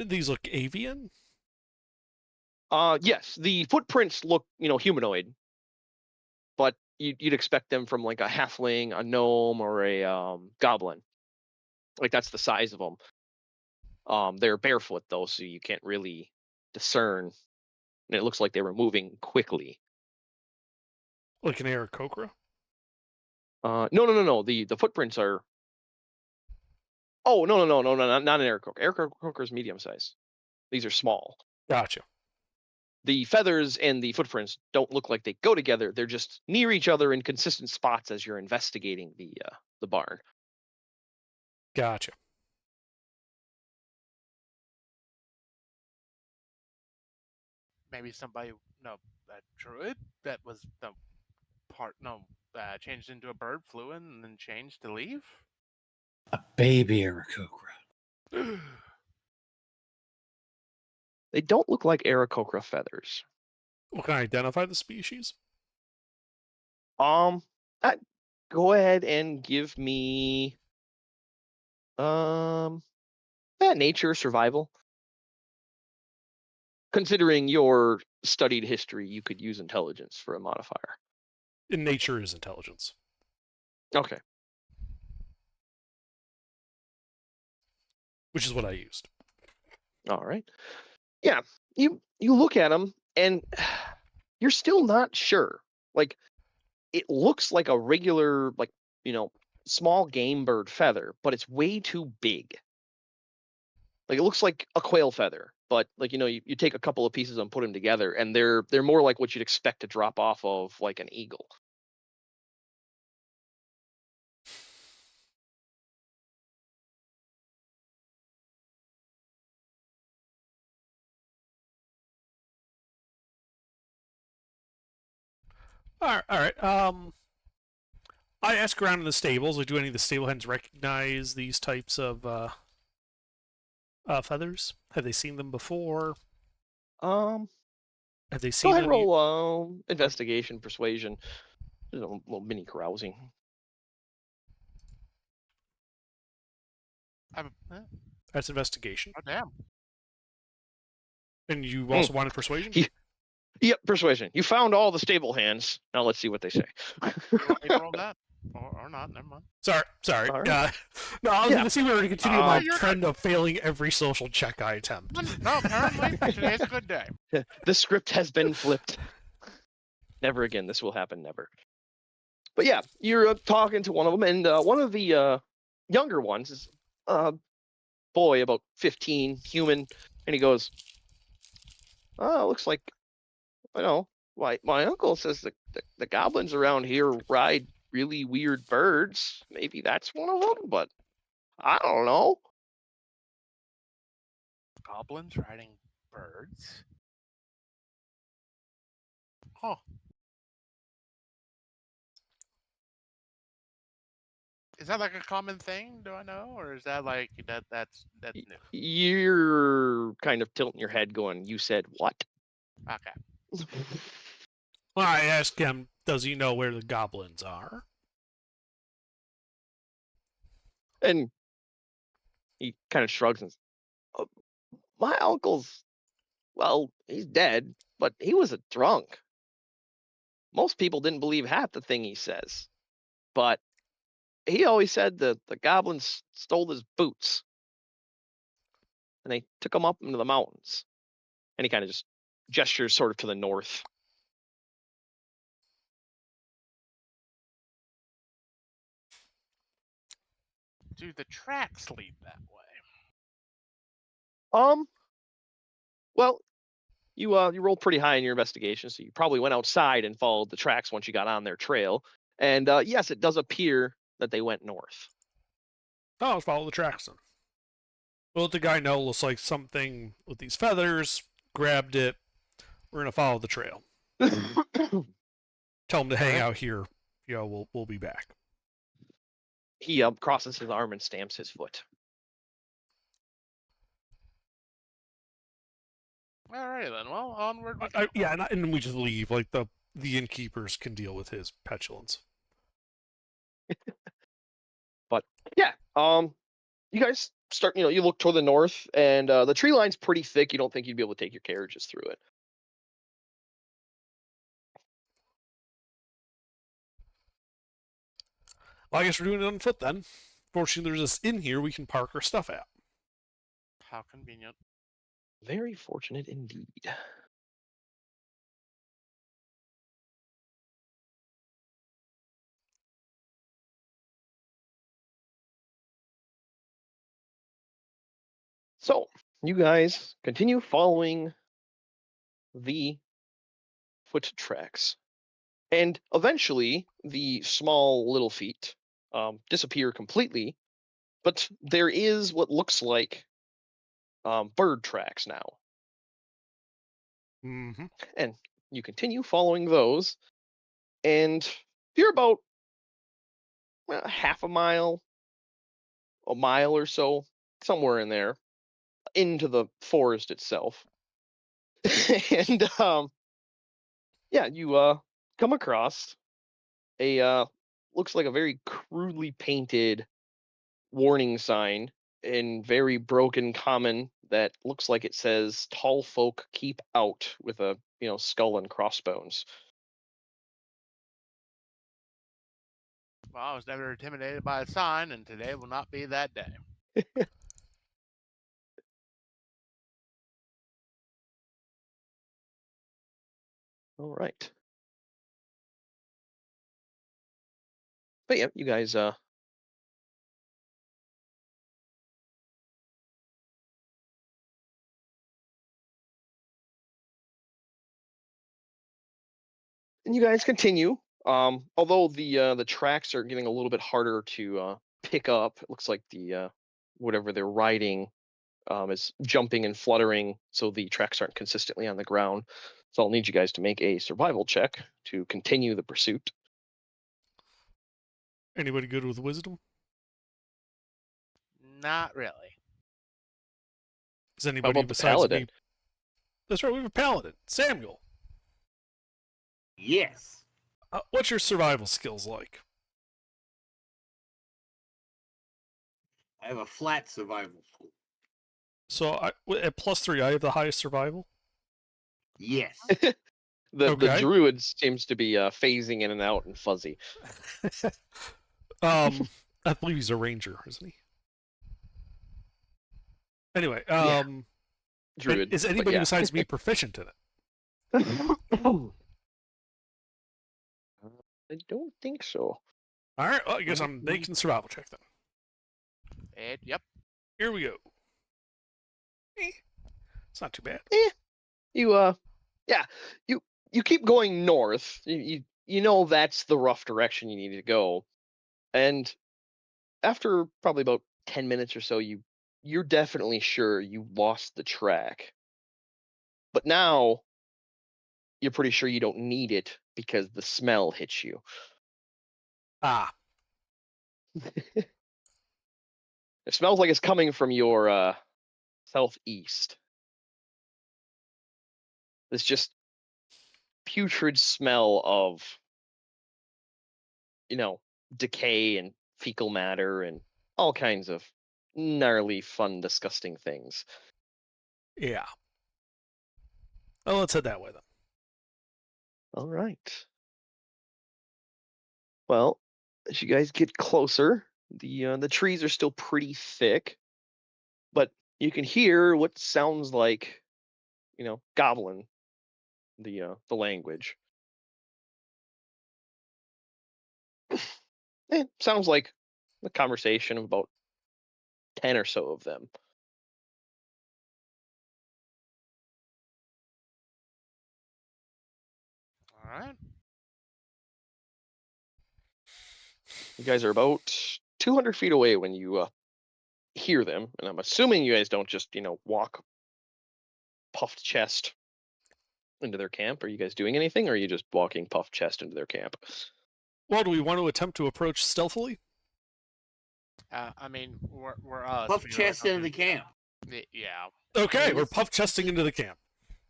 Speaker 2: These look avian.
Speaker 1: Yes, the footprints look, humanoid, but you'd expect them from like a halfling, a gnome, or a goblin. Like that's the size of them. They're barefoot though, so you can't really discern. And it looks like they were moving quickly.
Speaker 2: Like an Aarakocra?
Speaker 1: No. The footprints are. Oh no, not an Aarakocra. Aarakocra is medium size. These are small.
Speaker 2: Gotcha.
Speaker 1: The feathers and the footprints don't look like they go together. They're just near each other in consistent spots as you're investigating the barn.
Speaker 2: Gotcha.
Speaker 3: Maybe somebody, that druid that was changed into a bird, flew in, and then changed to leave.
Speaker 6: A baby Aarakocra.
Speaker 1: They don't look like Aarakocra feathers.
Speaker 2: Well, can I identify the species?
Speaker 1: Go ahead and give me nature, survival. Considering your studied history, you could use intelligence for a modifier.
Speaker 2: In nature is intelligence.
Speaker 1: Okay.
Speaker 2: Which is what I used.
Speaker 1: All right. Yeah, you look at them and you're still not sure. Like it looks like a regular small game bird feather, but it's way too big. Like it looks like a quail feather, but you take a couple of pieces and put them together and they're more like what you'd expect to drop off of like an eagle.
Speaker 2: All right. I ask around in the stables. Like, do any of the stable hands recognize these types of feathers? Have they seen them before?
Speaker 1: Um
Speaker 2: Have they
Speaker 1: Go
Speaker 2: seen
Speaker 1: ahead and
Speaker 2: any?
Speaker 1: roll investigation, persuasion. Just a little mini carousing.
Speaker 2: That's investigation.
Speaker 3: Oh damn!
Speaker 2: And you also wanted persuasion?
Speaker 1: He- Yep, persuasion. You found all the stable hands. Now let's see what they say.
Speaker 3: You want me to roll that, or not? Never mind.
Speaker 2: Sorry.
Speaker 1: All right.
Speaker 2: No, I was
Speaker 1: Yeah.
Speaker 2: going to see if we were to continue my
Speaker 3: you're
Speaker 2: trend of failing every social check I attempt.
Speaker 3: No, apparently today's a good day.
Speaker 1: The script has been flipped. Never again. This will happen. Never. But yeah, you're talking to one of them, and one of the younger ones is a boy, about 15, human, and he goes, "Oh, looks like my uncle says the goblins around here ride really weird birds. Maybe that's one of them, but I don't know."
Speaker 3: Goblins riding birds. Oh. Is that like a common thing? Do I know, or is that like that's new?
Speaker 1: You're kind of tilting your head, going, "You said what?"
Speaker 3: Okay.
Speaker 2: Well, I ask him, does he know where the goblins are?
Speaker 1: And he kind of shrugs and says, "My uncle's, well, he's dead, but he was a drunk. Most people didn't believe half the thing he says, but he always said the goblins stole his boots and they took him up into the mountains." And he kind of just gestures sort of to the north.
Speaker 3: Do the tracks lead that way?
Speaker 1: Well, you rolled pretty high in your investigation, so you probably went outside and followed the tracks once you got on their trail. And yes, it does appear that they went north.
Speaker 2: Oh, let's follow the tracks then. We'll let the guy know. Looks like something with these feathers. Grabbed it. We're gonna follow the trail. Tell him to hang
Speaker 1: Alright.
Speaker 2: out here. We'll be back.
Speaker 1: He crosses his arm and stamps his foot.
Speaker 3: Alrighty then. Well, onward. We
Speaker 2: Yeah, and we just leave. Like the innkeepers can deal with his petulance.
Speaker 1: But yeah, you guys start. You look toward the north, and the tree line's pretty thick. You don't think you'd be able to take your carriages through it.
Speaker 2: Well, I guess we're doing it on foot then. Fortunately, there's this inn here we can park our stuff at.
Speaker 3: How convenient.
Speaker 1: Very fortunate indeed. So you guys continue following the foot tracks, and eventually the small little feet disappear completely. But there is what looks like bird tracks now,
Speaker 2: Mm-hmm.
Speaker 1: and you continue following those, and you're about half a mile or so, somewhere in there, into the forest itself. And yeah, you come across a looks like a very crudely painted warning sign. in very broken common that looks like it says "Tall folk keep out" with a skull and crossbones.
Speaker 3: Well, I was never intimidated by a sign, and today will not be that day.
Speaker 1: All right. But yeah, you guys and you guys continue. Although the tracks are getting a little bit harder to pick up, it looks like the whatever they're riding is jumping and fluttering, so the tracks aren't consistently on the ground. So I'll need you guys to make a survival check to continue the pursuit.
Speaker 2: Anybody good with wisdom?
Speaker 3: Not really.
Speaker 2: Is
Speaker 1: How
Speaker 2: anybody
Speaker 1: about the
Speaker 2: besides
Speaker 1: paladin?
Speaker 2: me? That's right, we have a paladin. Samuel,
Speaker 4: Yes.
Speaker 2: what's your survival skills like?
Speaker 4: I have a flat survival score.
Speaker 2: So at +3, I have the highest survival.
Speaker 4: Yes.
Speaker 1: The
Speaker 2: Okay.
Speaker 1: druid seems to be phasing in and out and fuzzy.
Speaker 2: I believe he's a ranger, isn't he? Anyway,
Speaker 1: Yeah.
Speaker 2: but
Speaker 1: Druid.
Speaker 2: is
Speaker 1: but
Speaker 2: anybody
Speaker 1: yeah.
Speaker 2: besides me proficient in it?
Speaker 1: I don't think so.
Speaker 2: All right, well, I guess I'm making survival check then.
Speaker 3: And yep.
Speaker 2: Here we go. It's not too bad.
Speaker 1: You you keep going north. You know that's the rough direction you need to go. And after probably about 10 minutes or so, you're definitely sure you lost the track. But now you're pretty sure you don't need it because the smell hits you.
Speaker 2: Ah,
Speaker 1: It smells like it's coming from your southeast. It's just putrid smell of decay and fecal matter and all kinds of gnarly, fun, disgusting things.
Speaker 2: yeah. Well, let's head that way then.
Speaker 1: All right. Well, as you guys get closer, the trees are still pretty thick, but you can hear what sounds like, goblin, the language. It sounds like a conversation of about 10 or so of them.
Speaker 3: All right.
Speaker 1: You guys are about 200 feet away when you hear them, and I'm assuming you guys don't just walk puffed chest into their camp. Are you guys doing anything, or are you just walking puffed chest into their camp?
Speaker 2: Well, do we want to attempt to approach stealthily?
Speaker 3: I mean, we're us.
Speaker 4: Puff
Speaker 3: we are
Speaker 4: chest into the
Speaker 3: fucking-
Speaker 4: camp.
Speaker 3: Yeah.
Speaker 2: Okay, we're
Speaker 4: this-
Speaker 2: puff chesting into the camp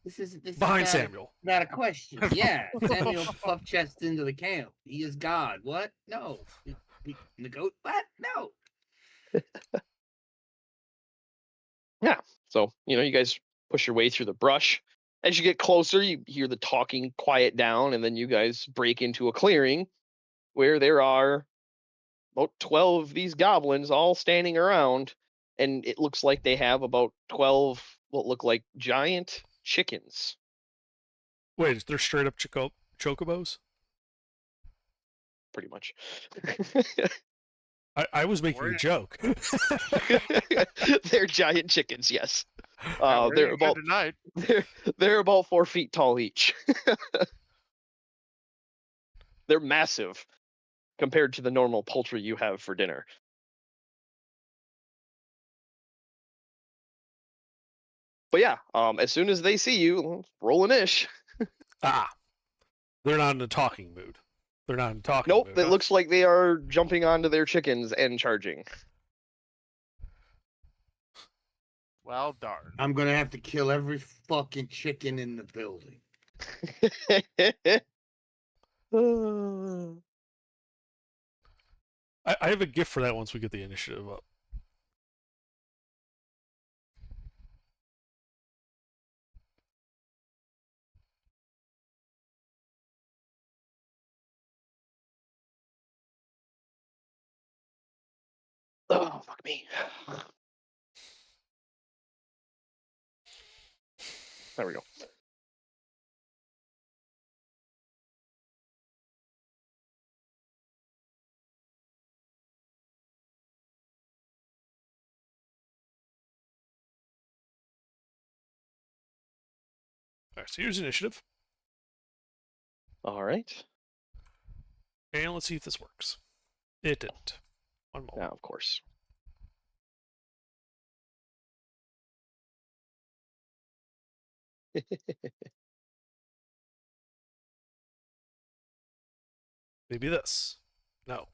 Speaker 4: This is
Speaker 2: behind
Speaker 4: not
Speaker 2: Samuel.
Speaker 4: not a question. Yeah, Samuel puff chest into the camp. He is God. What? No. The goat? What? No.
Speaker 1: So you guys push your way through the brush. As you get closer, you hear the talking quiet down, and then you guys break into a clearing where there are about 12 of these goblins all standing around, and it looks like they have about 12 what look like giant chickens.
Speaker 2: Wait, they're straight up chocobos?
Speaker 1: Pretty much.
Speaker 2: I was making
Speaker 3: We're
Speaker 2: a
Speaker 3: in-
Speaker 2: joke.
Speaker 1: They're giant chickens, yes.
Speaker 3: We're
Speaker 1: They're
Speaker 3: doing good
Speaker 1: about
Speaker 3: tonight.
Speaker 1: they're about 4 feet tall each. They're massive compared to the normal poultry you have for dinner. But yeah, as soon as they see you, roll an ish.
Speaker 2: Ah, they're not in a talking mood. They're not in a talking
Speaker 1: Nope,
Speaker 2: mood.
Speaker 1: it
Speaker 2: huh?
Speaker 1: looks like they are jumping onto their chickens and charging.
Speaker 3: Well, darn.
Speaker 4: I'm gonna have to kill every fucking chicken in the building.
Speaker 2: I have a gift for that once we get the initiative up.
Speaker 1: Oh, fuck me. There we go.
Speaker 2: All right, so here's initiative.
Speaker 1: All right.
Speaker 2: And let's see if this works. It didn't. One moment.
Speaker 1: Now, of course.
Speaker 2: Maybe this. No.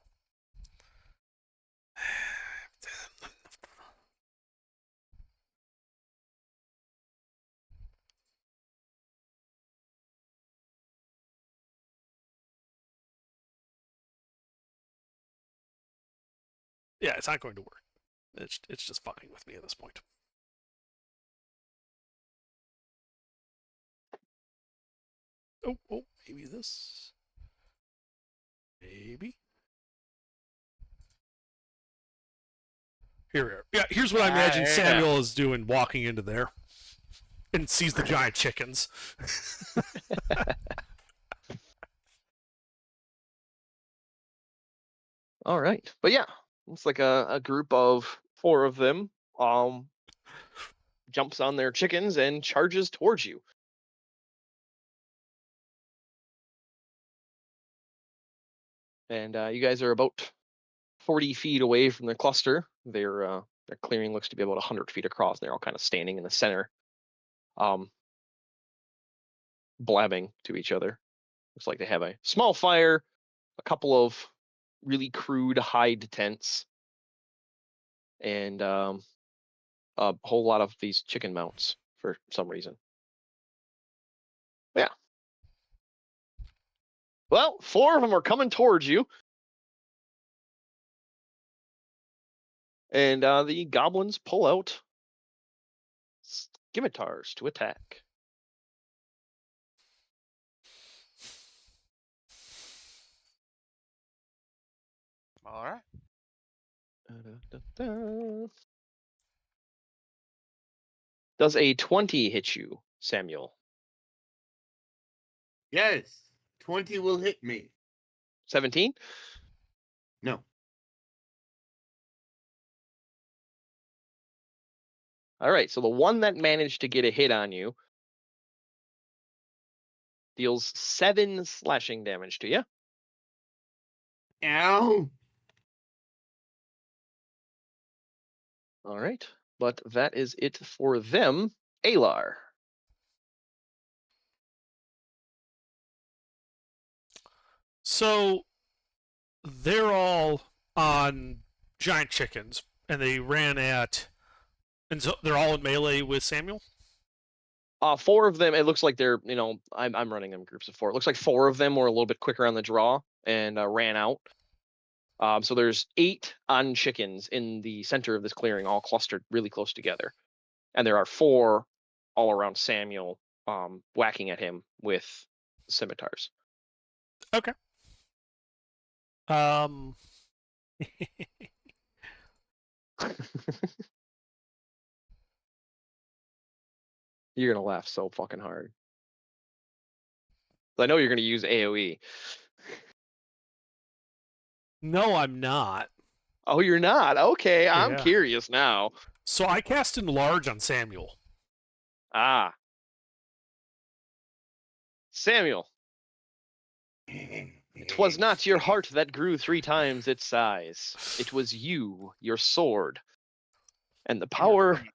Speaker 2: Yeah, it's not going to work. It's just fine with me at this point. Oh, maybe this. Maybe. Here we are. Yeah, here's what I imagine
Speaker 3: here you go.
Speaker 2: Samuel is doing walking into there and sees the giant chickens.
Speaker 1: All right. But yeah, it's like a group of 4 of them jumps on their chickens and charges towards you. And you guys are about 40 feet away from the cluster. Their clearing looks to be about 100 feet across. They're all kind of standing in the center, blabbing to each other. Looks like they have a small fire, a couple of really crude hide tents, and a whole lot of these chicken mounts for some reason. Yeah. Well, 4 of them are coming towards you. And the goblins pull out scimitars to attack.
Speaker 3: All right.
Speaker 1: Da-da-da-da. Does a 20 hit you, Samuel?
Speaker 4: Yes, 20 will hit me.
Speaker 1: 17?
Speaker 4: No.
Speaker 1: All right, so the one that managed to get a hit on you deals 7 slashing damage to you.
Speaker 4: Ow.
Speaker 1: All right, but that is it for them. Alar.
Speaker 2: So they're all on giant chickens, and they ran at, and so they're all in melee with Samuel.
Speaker 1: 4 of them. It looks like they're, I'm running them groups of 4. It looks like 4 of them were a little bit quicker on the draw and ran out. So there's 8 on chickens in the center of this clearing, all clustered really close together, and there are 4 all around Samuel, whacking at him with scimitars.
Speaker 2: Okay.
Speaker 1: You're gonna laugh so fucking hard. I know you're gonna use AoE.
Speaker 2: No, I'm not.
Speaker 1: Oh, you're not? Okay, I'm
Speaker 2: Yeah.
Speaker 1: curious now.
Speaker 2: So I cast Enlarge on Samuel.
Speaker 1: Ah. Samuel, it was not your heart that grew 3 times its size. It was you, your sword, and the power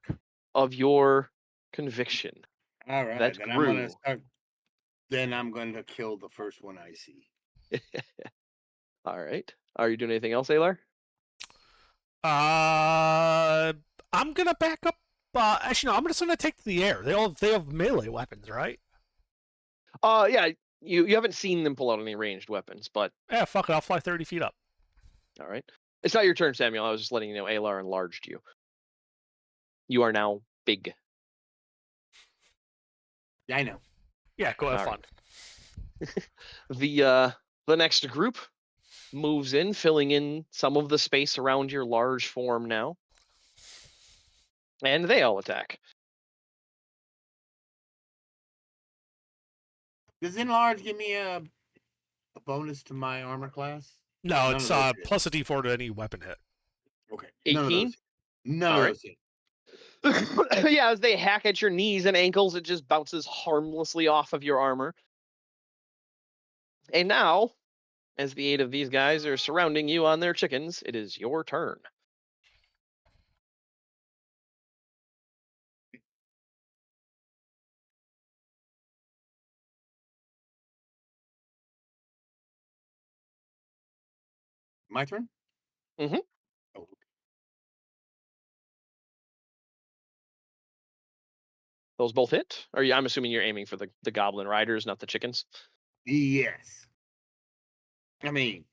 Speaker 1: of your conviction
Speaker 4: All right,
Speaker 1: that
Speaker 4: then I'm gonna
Speaker 1: grew.
Speaker 4: start. Then I'm going to kill the first one I see.
Speaker 1: All right. Are you doing anything else, Alar?
Speaker 2: I'm gonna back up. Actually, no. I'm just gonna take to the air. They have melee weapons, right?
Speaker 1: Yeah. You haven't seen them pull out any ranged weapons, but
Speaker 2: Yeah, fuck it. I'll fly 30 feet up.
Speaker 1: all right. It's not your turn, Samuel. I was just letting you know Alar enlarged you. You are now big.
Speaker 4: Yeah, I know.
Speaker 2: Yeah, go have
Speaker 1: All
Speaker 2: fun.
Speaker 1: right. The next group moves in, filling in some of the space around your large form now. And they all attack.
Speaker 4: Does enlarge give me a bonus to my armor class?
Speaker 2: No,
Speaker 4: None
Speaker 2: it's
Speaker 4: of those hit.
Speaker 2: plus a d4 to any weapon hit.
Speaker 4: Okay.
Speaker 1: 18?
Speaker 4: None of
Speaker 1: All right.
Speaker 4: those hit.
Speaker 1: Yeah, as they hack at your knees and ankles, it just bounces harmlessly off of your armor. And now, as the 8 of these guys are surrounding you on their chickens, it is your turn.
Speaker 4: My turn?
Speaker 1: Mhm.
Speaker 4: Oh,
Speaker 1: Those both hit? Or I'm assuming you're aiming for the goblin riders, not the chickens.
Speaker 4: yes. I mean,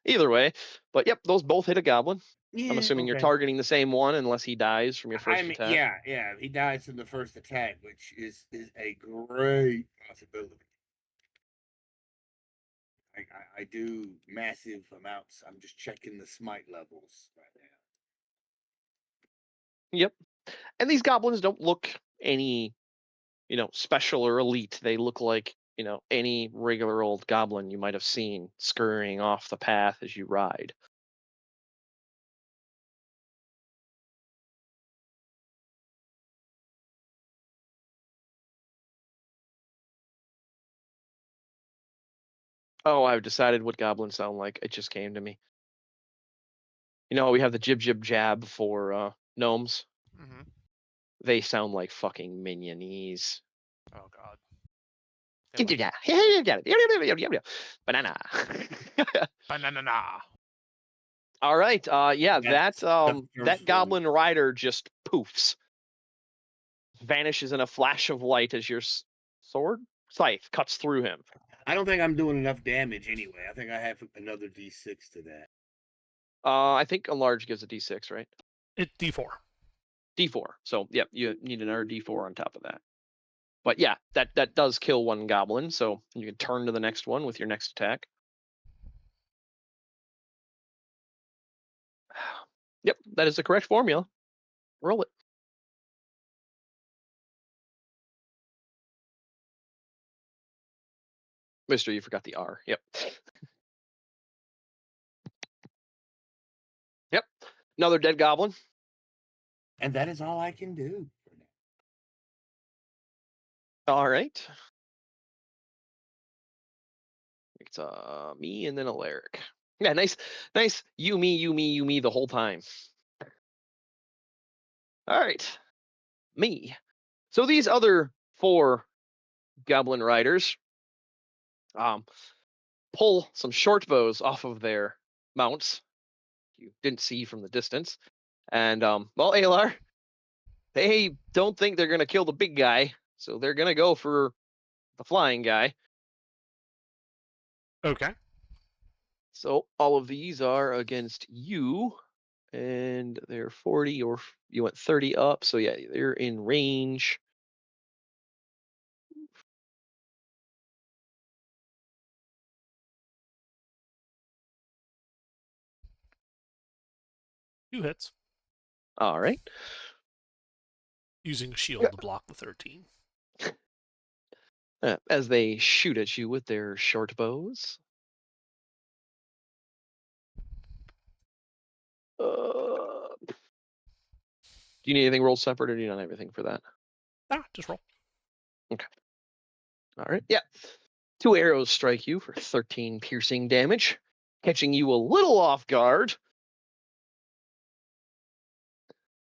Speaker 1: Either way. But yep, those both hit a goblin.
Speaker 4: yeah.
Speaker 1: I'm assuming you're
Speaker 4: okay.
Speaker 1: targeting the same one unless he dies from your first
Speaker 4: I mean,
Speaker 1: attack.
Speaker 4: yeah. He dies from the first attack, which is a great possibility. I do massive amounts. I'm just checking the smite levels right now.
Speaker 1: Yep. And these goblins don't look any, special or elite. They look like, any regular old goblin you might have seen scurrying off the path as you ride. Oh, I've decided what goblins sound like. It just came to me. We have the jib jib jab for gnomes.
Speaker 3: Hmm.
Speaker 1: They sound like fucking minionese.
Speaker 3: Oh God. They would-
Speaker 1: Banana.
Speaker 3: Banana.
Speaker 1: All right. Yeah,
Speaker 4: That's the
Speaker 1: that
Speaker 4: first
Speaker 1: goblin
Speaker 4: one.
Speaker 1: rider just poofs, vanishes in a flash of light as your scythe cuts through him.
Speaker 4: I don't think I'm doing enough damage anyway. I think I have another D6 to that.
Speaker 1: I think a large gives a D6, right?
Speaker 2: It d4.
Speaker 1: D4. So yep, you need another D4 on top of that. But yeah, that does kill one goblin. So you can turn to the next one with your next attack. Yep, that is the correct formula. Roll it. Mister, you forgot the R. Yep. Yep. Another dead goblin.
Speaker 4: And that is all I can do for now.
Speaker 1: All right. It's me and then Alaric. Yeah, nice. You me the whole time. All right, me. So these other 4 goblin riders pull some short bows off of their mounts. You didn't see from the distance, and well, Alar, they don't think they're gonna kill the big guy, so they're gonna go for the flying guy.
Speaker 2: Okay.
Speaker 1: So all of these are against you, and they're 40, or you went 30 up. So yeah, they're in range.
Speaker 2: Two hits.
Speaker 1: All right.
Speaker 2: Using shield to block the 13.
Speaker 1: As they shoot at you with their short bows. Do you need anything rolled separate, or do you not have anything for that?
Speaker 2: Just roll.
Speaker 1: Okay. All right. Yeah. 2 arrows strike you for 13 piercing damage, catching you a little off guard.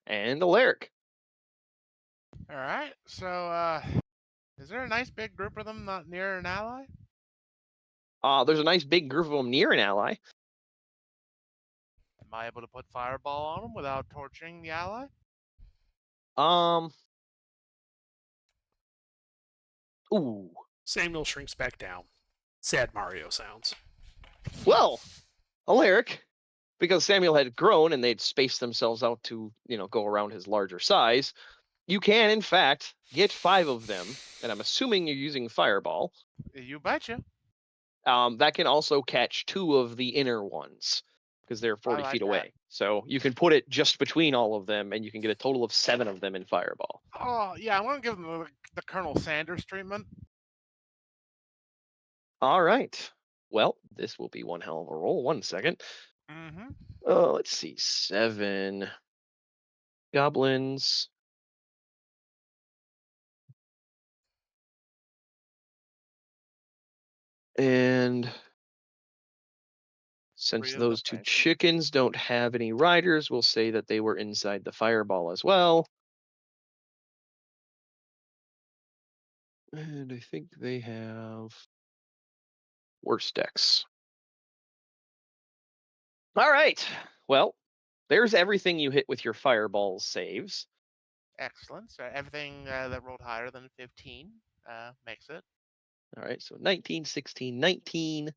Speaker 1: And Alaric.
Speaker 3: All right. So, is there a nice big group of them not near an ally?
Speaker 1: There's a nice big group of them near an ally.
Speaker 3: Am I able to put fireball on them without torching the ally?
Speaker 1: Ooh.
Speaker 2: Samuel shrinks back down. Sad Mario sounds.
Speaker 1: Well, Alaric, because Samuel had grown and they'd spaced themselves out to, go around his larger size, you can, in fact, get 5 of them, and I'm assuming you're using Fireball.
Speaker 3: You betcha.
Speaker 1: That can also catch 2 of the inner ones because they're 40
Speaker 3: like
Speaker 1: feet
Speaker 3: that.
Speaker 1: away. So you can put it just between all of them, and you can get a total of 7 of them in Fireball.
Speaker 3: Oh yeah, I'm gonna give them the Colonel Sanders treatment.
Speaker 1: All right. Well, this will be one hell of a roll. 1 second.
Speaker 3: Mm-hmm.
Speaker 1: Let's see. 7 goblins. And since
Speaker 3: 3 of
Speaker 1: those
Speaker 3: them
Speaker 1: 2
Speaker 3: failed.
Speaker 1: chickens don't have any riders, we'll say that they were inside the Fireball as well. And I think they have worse decks. All right. Well, there's everything you hit with your Fireball saves.
Speaker 3: Excellent. So everything that rolled higher than 15 makes it.
Speaker 1: All right. So 19, 16, 19.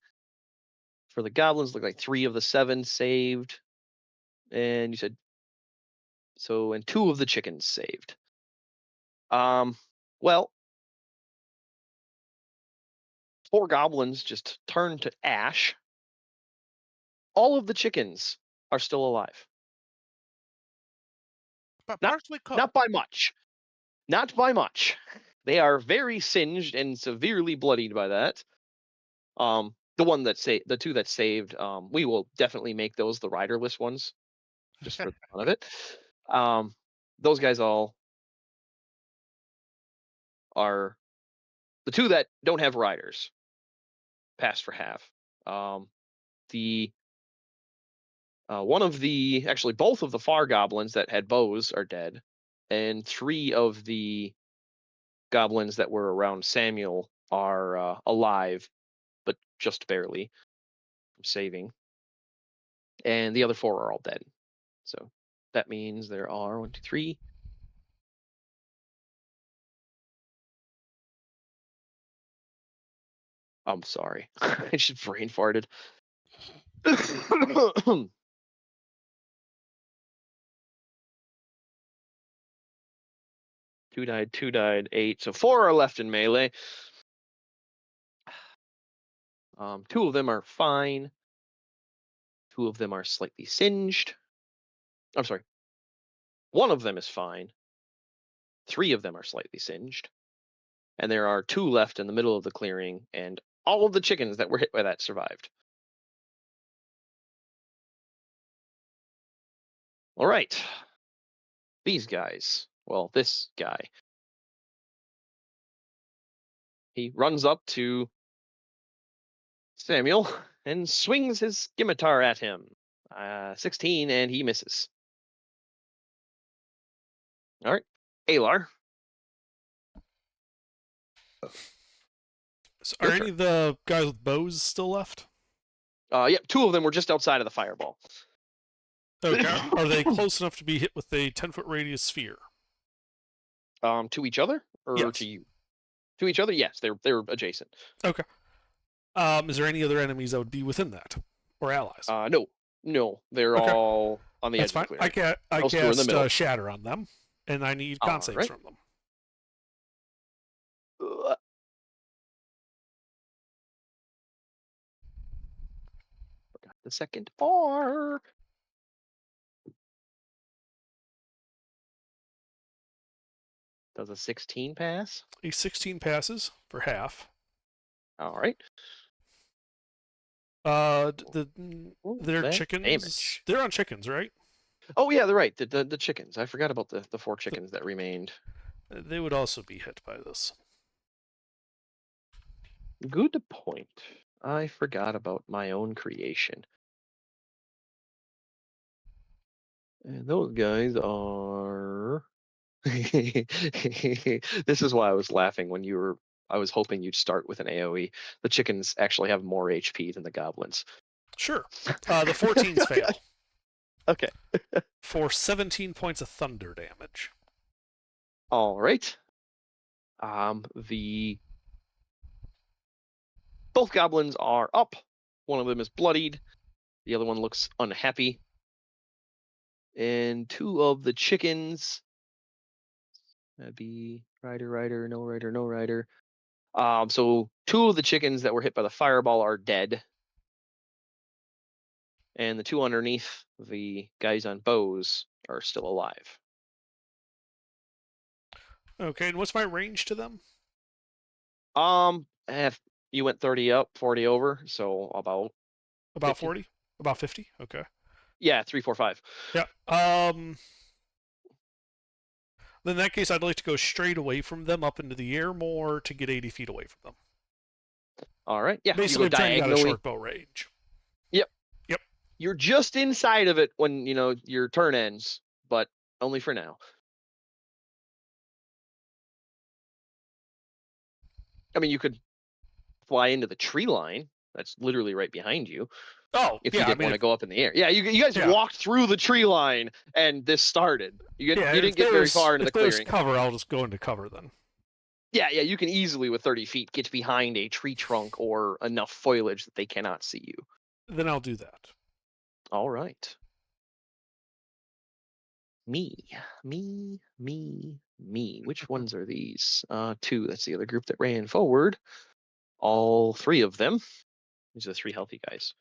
Speaker 1: For the goblins, look like 3 of the 7 saved. And you said so, and 2 of the chickens saved. Well, 4 goblins just turned to ash. All of the chickens are still alive.
Speaker 3: But
Speaker 1: Not-
Speaker 3: partially cooked.
Speaker 1: Not by much. Not by much. They are very singed and severely bloodied by that. The 2 that saved, we will definitely make those the riderless ones, just for the fun of it. Those guys all are the 2 that don't have riders. Passed for half. The actually both of the far goblins that had bows are dead, and 3 of the goblins that were around Samuel are alive, but just barely from saving. And the other 4 are all dead. So that means there are 1, 2, 3. I'm sorry. I just brain farted. 2 died, 2 died, 8. So 4 are left in melee. 2 of them are fine. 2 of them are slightly singed. I'm sorry. 1 of them is fine. 3 of them are slightly singed. And there are 2 left in the middle of the clearing, and all of the chickens that were hit by that survived. All right. These guys. Well, this guy. He runs up to Samuel and swings his scimitar at him. 16, and he misses. All right. Alar.
Speaker 2: So
Speaker 1: Your
Speaker 2: are
Speaker 1: turn.
Speaker 2: any of the guys with bows still left?
Speaker 1: Yep, 2 of them were just outside of the fireball.
Speaker 2: Okay. Are they close enough to be hit with a 10-foot radius sphere?
Speaker 1: To each other or
Speaker 2: Yes.
Speaker 1: to you? To each other, yes, they're adjacent.
Speaker 2: Okay. Is there any other enemies that would be within that, or allies?
Speaker 1: No, they're
Speaker 2: Okay.
Speaker 1: all on the
Speaker 2: That's
Speaker 1: edge of
Speaker 2: fine.
Speaker 1: the clearing.
Speaker 2: I
Speaker 1: Those 2 are in the
Speaker 2: cast
Speaker 1: middle.
Speaker 2: Shatter on them, and I need con saves
Speaker 1: Alright.
Speaker 2: from them.
Speaker 1: Forgot the second R. Does a 16 pass?
Speaker 2: A 16 passes for half.
Speaker 1: All right.
Speaker 2: They're
Speaker 1: that
Speaker 2: chickens.
Speaker 1: damage.
Speaker 2: They're on chickens, right?
Speaker 1: Oh yeah, they're right. The chickens. I forgot about the 4 chickens that remained.
Speaker 2: They would also be hit by this.
Speaker 1: Good point. I forgot about my own creation. And those guys are. This is why I was laughing when I was hoping you'd start with an AoE. The chickens actually have more HP than the goblins.
Speaker 2: Sure. The 14s fail.
Speaker 1: Okay.
Speaker 2: For 17 points of thunder damage.
Speaker 1: All right. Both goblins are up. One of them is bloodied. The other one looks unhappy. And 2 of the chickens. That'd be rider, no rider, no rider. So 2 of the chickens that were hit by the fireball are dead. And the 2 underneath, the guys on bows, are still alive.
Speaker 2: Okay, and what's my range to them?
Speaker 1: If you went 30 up, 40 over, so about
Speaker 2: About
Speaker 1: 50.
Speaker 2: 40? About 50? Okay.
Speaker 1: Yeah, 3, 4, 5.
Speaker 2: Yeah. Then in that case, I'd like to go straight away from them up into the air more to get 80 feet away from them.
Speaker 1: All right. Yeah,
Speaker 2: Basically,
Speaker 1: you
Speaker 2: I'm
Speaker 1: go
Speaker 2: trying to get out of
Speaker 1: diagonally.
Speaker 2: short bow range.
Speaker 1: You're just inside of it when your turn ends, but only for now. I mean, you could fly into the tree line. That's literally right behind you.
Speaker 2: Oh,
Speaker 1: If
Speaker 2: yeah.
Speaker 1: you didn't want to go up in the air, yeah, you guys walked through the tree line and this started. You didn't get very far into the
Speaker 2: there's
Speaker 1: clearing.
Speaker 2: cover, I'll just go into cover then.
Speaker 1: Yeah, you can easily with 30 feet get behind a tree trunk or enough foliage that they cannot see you.
Speaker 2: Then I'll do that.
Speaker 1: All right. Me. Which ones are these? 2. That's the other group that ran forward. All 3 of them. These are the 3 healthy guys.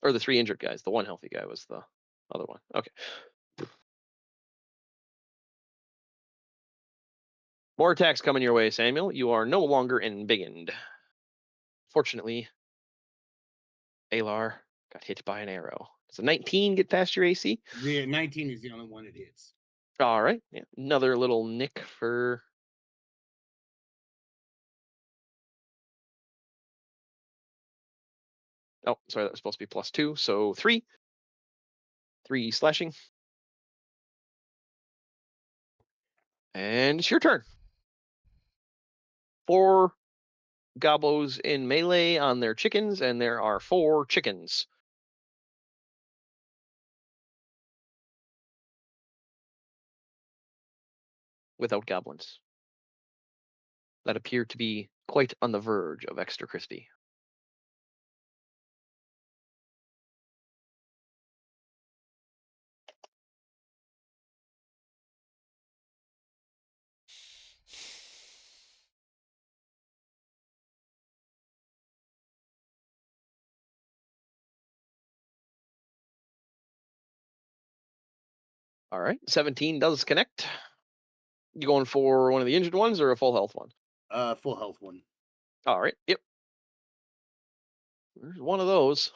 Speaker 1: Or the 3 injured guys. The 1 healthy guy was the other one. Okay. More attacks coming your way, Samuel. You are no longer embiggened. Fortunately, Alar got hit by an arrow. Does a 19 get past your AC?
Speaker 4: The 19 is the only one it hits.
Speaker 1: All right. Yeah. Another little nick for. Oh, sorry, that was supposed to be +2. So 3. 3 slashing. And it's your turn. 4 gobos in melee on their chickens, and there are 4 chickens. Without goblins. That appear to be quite on the verge of extra crispy. All right, 17 does connect. You going for one of the injured ones or a full health one?
Speaker 4: Full health one.
Speaker 1: All right, yep. There's one of those.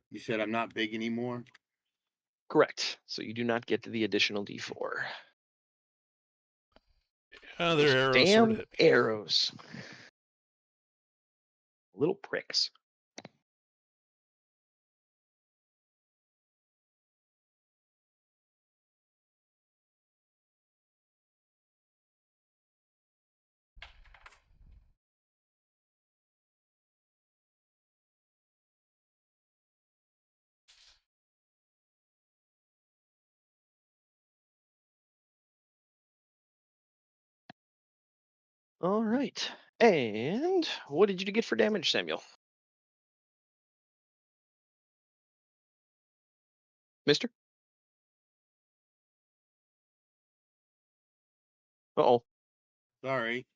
Speaker 4: You said I'm not big anymore?
Speaker 1: Correct. So you do not get the additional D4.
Speaker 2: Their arrows sort of
Speaker 1: Damn
Speaker 2: hit me.
Speaker 1: arrows. Little pricks. All right. And what did you get for damage, Samuel? Mister? Uh-oh.
Speaker 4: Sorry.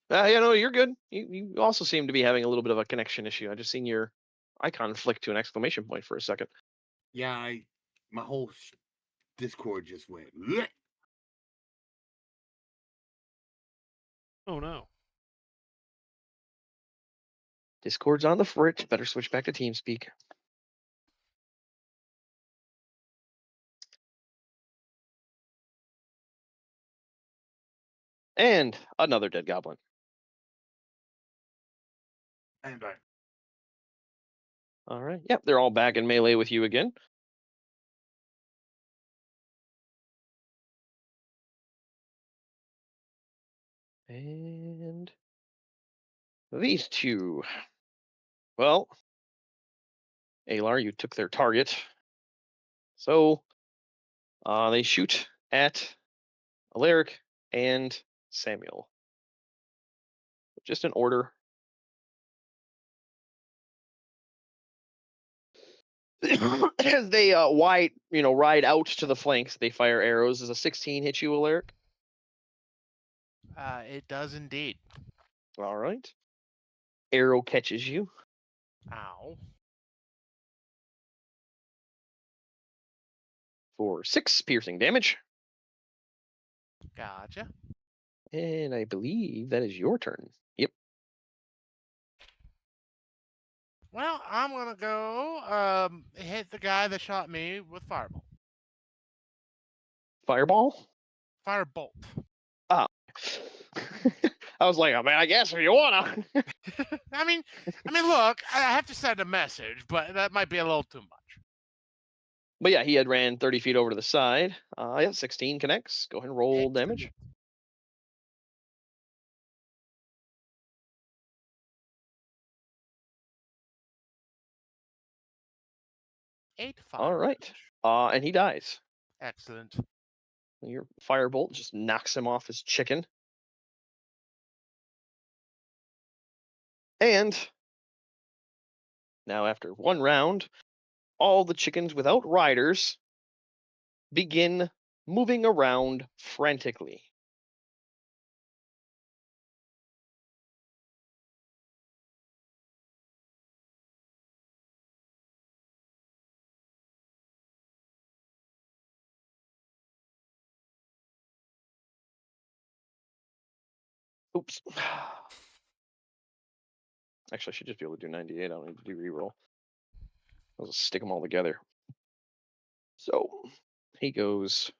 Speaker 1: Yeah, no, you're good. You also seem to be having a little bit of a connection issue. I just seen your icon flick to an exclamation point for a second.
Speaker 4: Yeah, my whole Discord just went. Bleh.
Speaker 2: Oh no.
Speaker 1: Discord's on the fritz. Better switch back to TeamSpeak. And another dead goblin.
Speaker 4: And back.
Speaker 1: All right. Yep, they're all back in melee with you again. And these 2. Well, Alar, you took their target. So they shoot at Alaric and Samuel. Just in order. as they ride out to the flanks, they fire arrows. Does a 16 hit you, Alaric?
Speaker 3: It does indeed.
Speaker 1: All right. Arrow catches you.
Speaker 3: Ow.
Speaker 1: For 6 piercing damage.
Speaker 3: Gotcha.
Speaker 1: And I believe that is your turn. Yep.
Speaker 3: Well, I'm gonna go hit the guy that shot me with firebolt.
Speaker 1: Fireball?
Speaker 3: Firebolt.
Speaker 1: I was like, I mean, I guess if you wanna.
Speaker 3: I mean, look, I have to send a message, but that might be a little too much.
Speaker 1: But yeah, he had ran 30 feet over to the side. Yeah, 16 connects. Go ahead and roll damage.
Speaker 3: Excellent. 8 fire.
Speaker 1: All right. And he dies.
Speaker 3: Excellent.
Speaker 1: Your firebolt just knocks him off his chicken. And now, after one round, all the chickens without riders begin moving around frantically. Oops. Actually, I should just be able to do 98. I don't need to do reroll. I'll just stick them all together. So he goes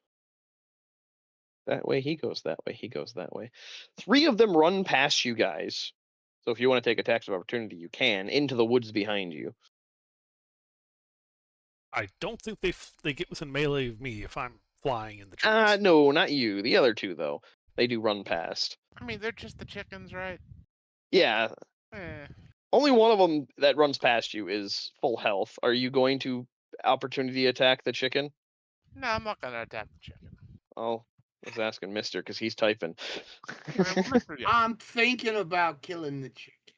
Speaker 1: that way, he goes that way, he goes that way. 3 of them run past you guys. So if you want to take attacks of opportunity, you can, into the woods behind you.
Speaker 2: I don't think they get within melee of me if I'm flying in the trees.
Speaker 1: No, not you. The other 2, though. They do run past.
Speaker 3: I mean, they're just the chickens, right?
Speaker 1: Yeah.
Speaker 3: Eh.
Speaker 1: Only one of them that runs past you is full health. Are you going to opportunity attack the chicken?
Speaker 3: No, I'm not gonna attack the chicken.
Speaker 1: Oh, I was asking Mister because he's typing.
Speaker 4: I'm thinking about killing the chicken.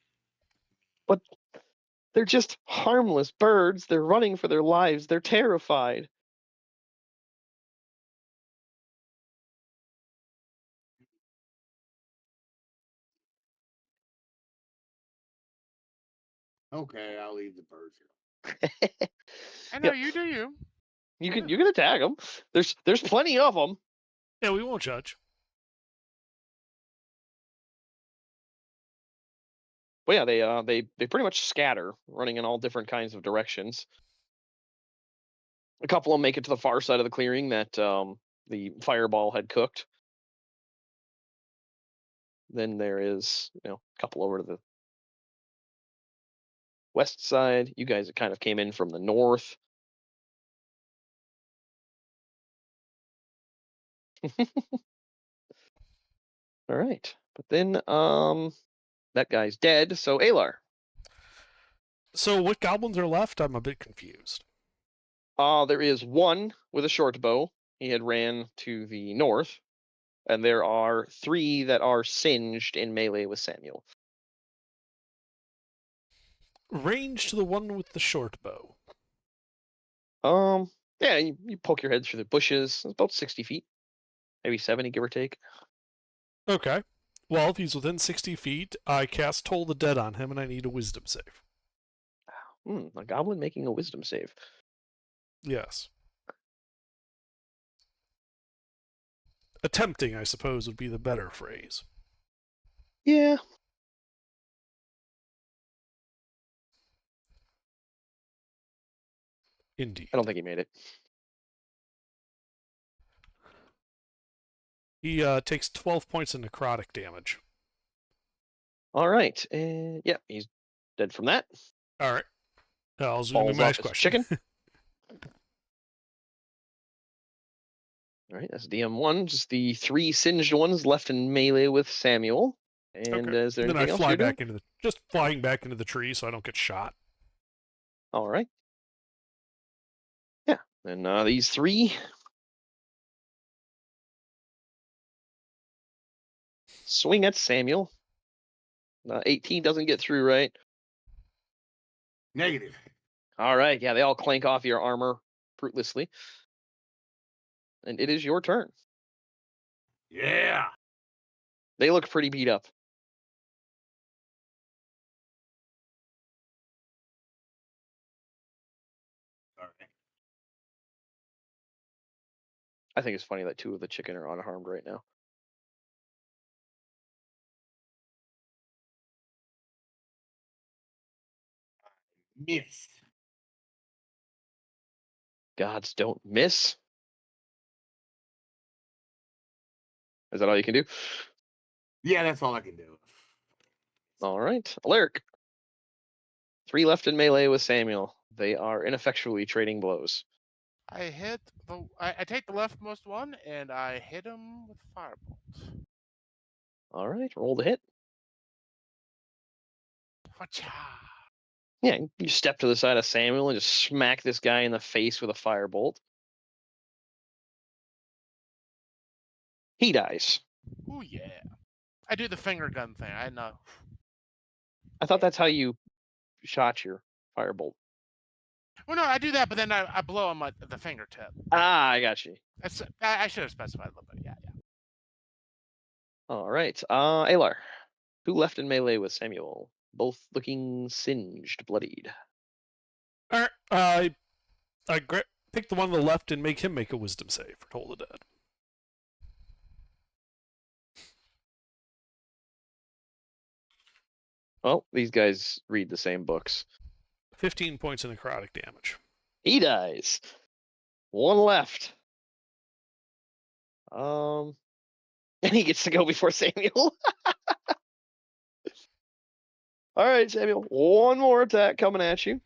Speaker 1: But they're just harmless birds. They're running for their lives. They're terrified.
Speaker 4: Okay, I'll leave the birds here.
Speaker 3: I know
Speaker 1: Yep.
Speaker 3: you do you.
Speaker 1: You can attack them. There's plenty of them.
Speaker 2: Yeah, we won't judge.
Speaker 1: But yeah, they pretty much scatter, running in all different kinds of directions. A couple of them make it to the far side of the clearing that the fireball had cooked. Then there is a couple over to the west side. You guys kind of came in from the north. All right, but then that guy's dead. So Alar.
Speaker 2: So what goblins are left? I'm a bit confused.
Speaker 1: There is one with a short bow. He had ran to the north, and there are 3 that are singed in melee with Samuel.
Speaker 2: Range to the one with the short bow.
Speaker 1: Yeah, you poke your head through the bushes. It's about 60 feet, maybe 70, give or take.
Speaker 2: Okay. Well, if he's within 60 feet, I cast Toll the Dead on him, and I need a wisdom save.
Speaker 1: A goblin making a wisdom save.
Speaker 2: Yes. Attempting, I suppose, would be the better phrase.
Speaker 1: Yeah.
Speaker 2: Indeed.
Speaker 1: I don't think he made it.
Speaker 2: He takes 12 points of necrotic damage.
Speaker 1: All right. Yeah, he's dead from that.
Speaker 2: All right. I'll zoom
Speaker 1: Falls
Speaker 2: to my
Speaker 1: off
Speaker 2: next
Speaker 1: his
Speaker 2: question.
Speaker 1: chicken. All right, that's DM1. Just the 3 singed ones left in melee with Samuel. And
Speaker 2: Okay.
Speaker 1: is there
Speaker 2: And then I
Speaker 1: anything else
Speaker 2: fly
Speaker 1: you're doing?
Speaker 2: back into the just flying back into the tree so I don't get shot.
Speaker 1: All right. Yeah, and these 3 swing at Samuel. 18 doesn't get through, right?
Speaker 4: Negative.
Speaker 1: All right. Yeah, they all clank off your armor fruitlessly. And it is your turn.
Speaker 4: Yeah.
Speaker 1: They look pretty beat up.
Speaker 4: All right.
Speaker 1: I think it's funny that 2 of the chicken are unharmed right now.
Speaker 4: Miss.
Speaker 1: Gods don't miss. Is that all you can do?
Speaker 4: Yeah, that's all I can do.
Speaker 1: All right. Alaric. 3 left in melee with Samuel. They are ineffectually trading blows.
Speaker 3: I hit the. I take the leftmost one and I hit him with firebolt.
Speaker 1: All right. Roll the hit.
Speaker 3: Whatcha?
Speaker 1: Yeah, you step to the side of Samuel and just smack this guy in the face with a firebolt. He dies.
Speaker 3: Ooh yeah. I do the finger gun thing. I know.
Speaker 1: I thought that's how you shot your firebolt.
Speaker 3: Well, no, I do that, but then I blow him at the fingertip.
Speaker 1: Ah, I got you.
Speaker 3: I should have specified a little bit. Yeah, yeah.
Speaker 1: All right. Alar. 2 left in melee with Samuel. Both looking singed, bloodied.
Speaker 2: All right. Pick the one on the left and make him make a wisdom save for Toll the Dead.
Speaker 1: Oh, these guys read the same books.
Speaker 2: 15 points of necrotic damage.
Speaker 1: He dies. 1 left. And he gets to go before Samuel. All right, Samuel. 1 more attack coming at you.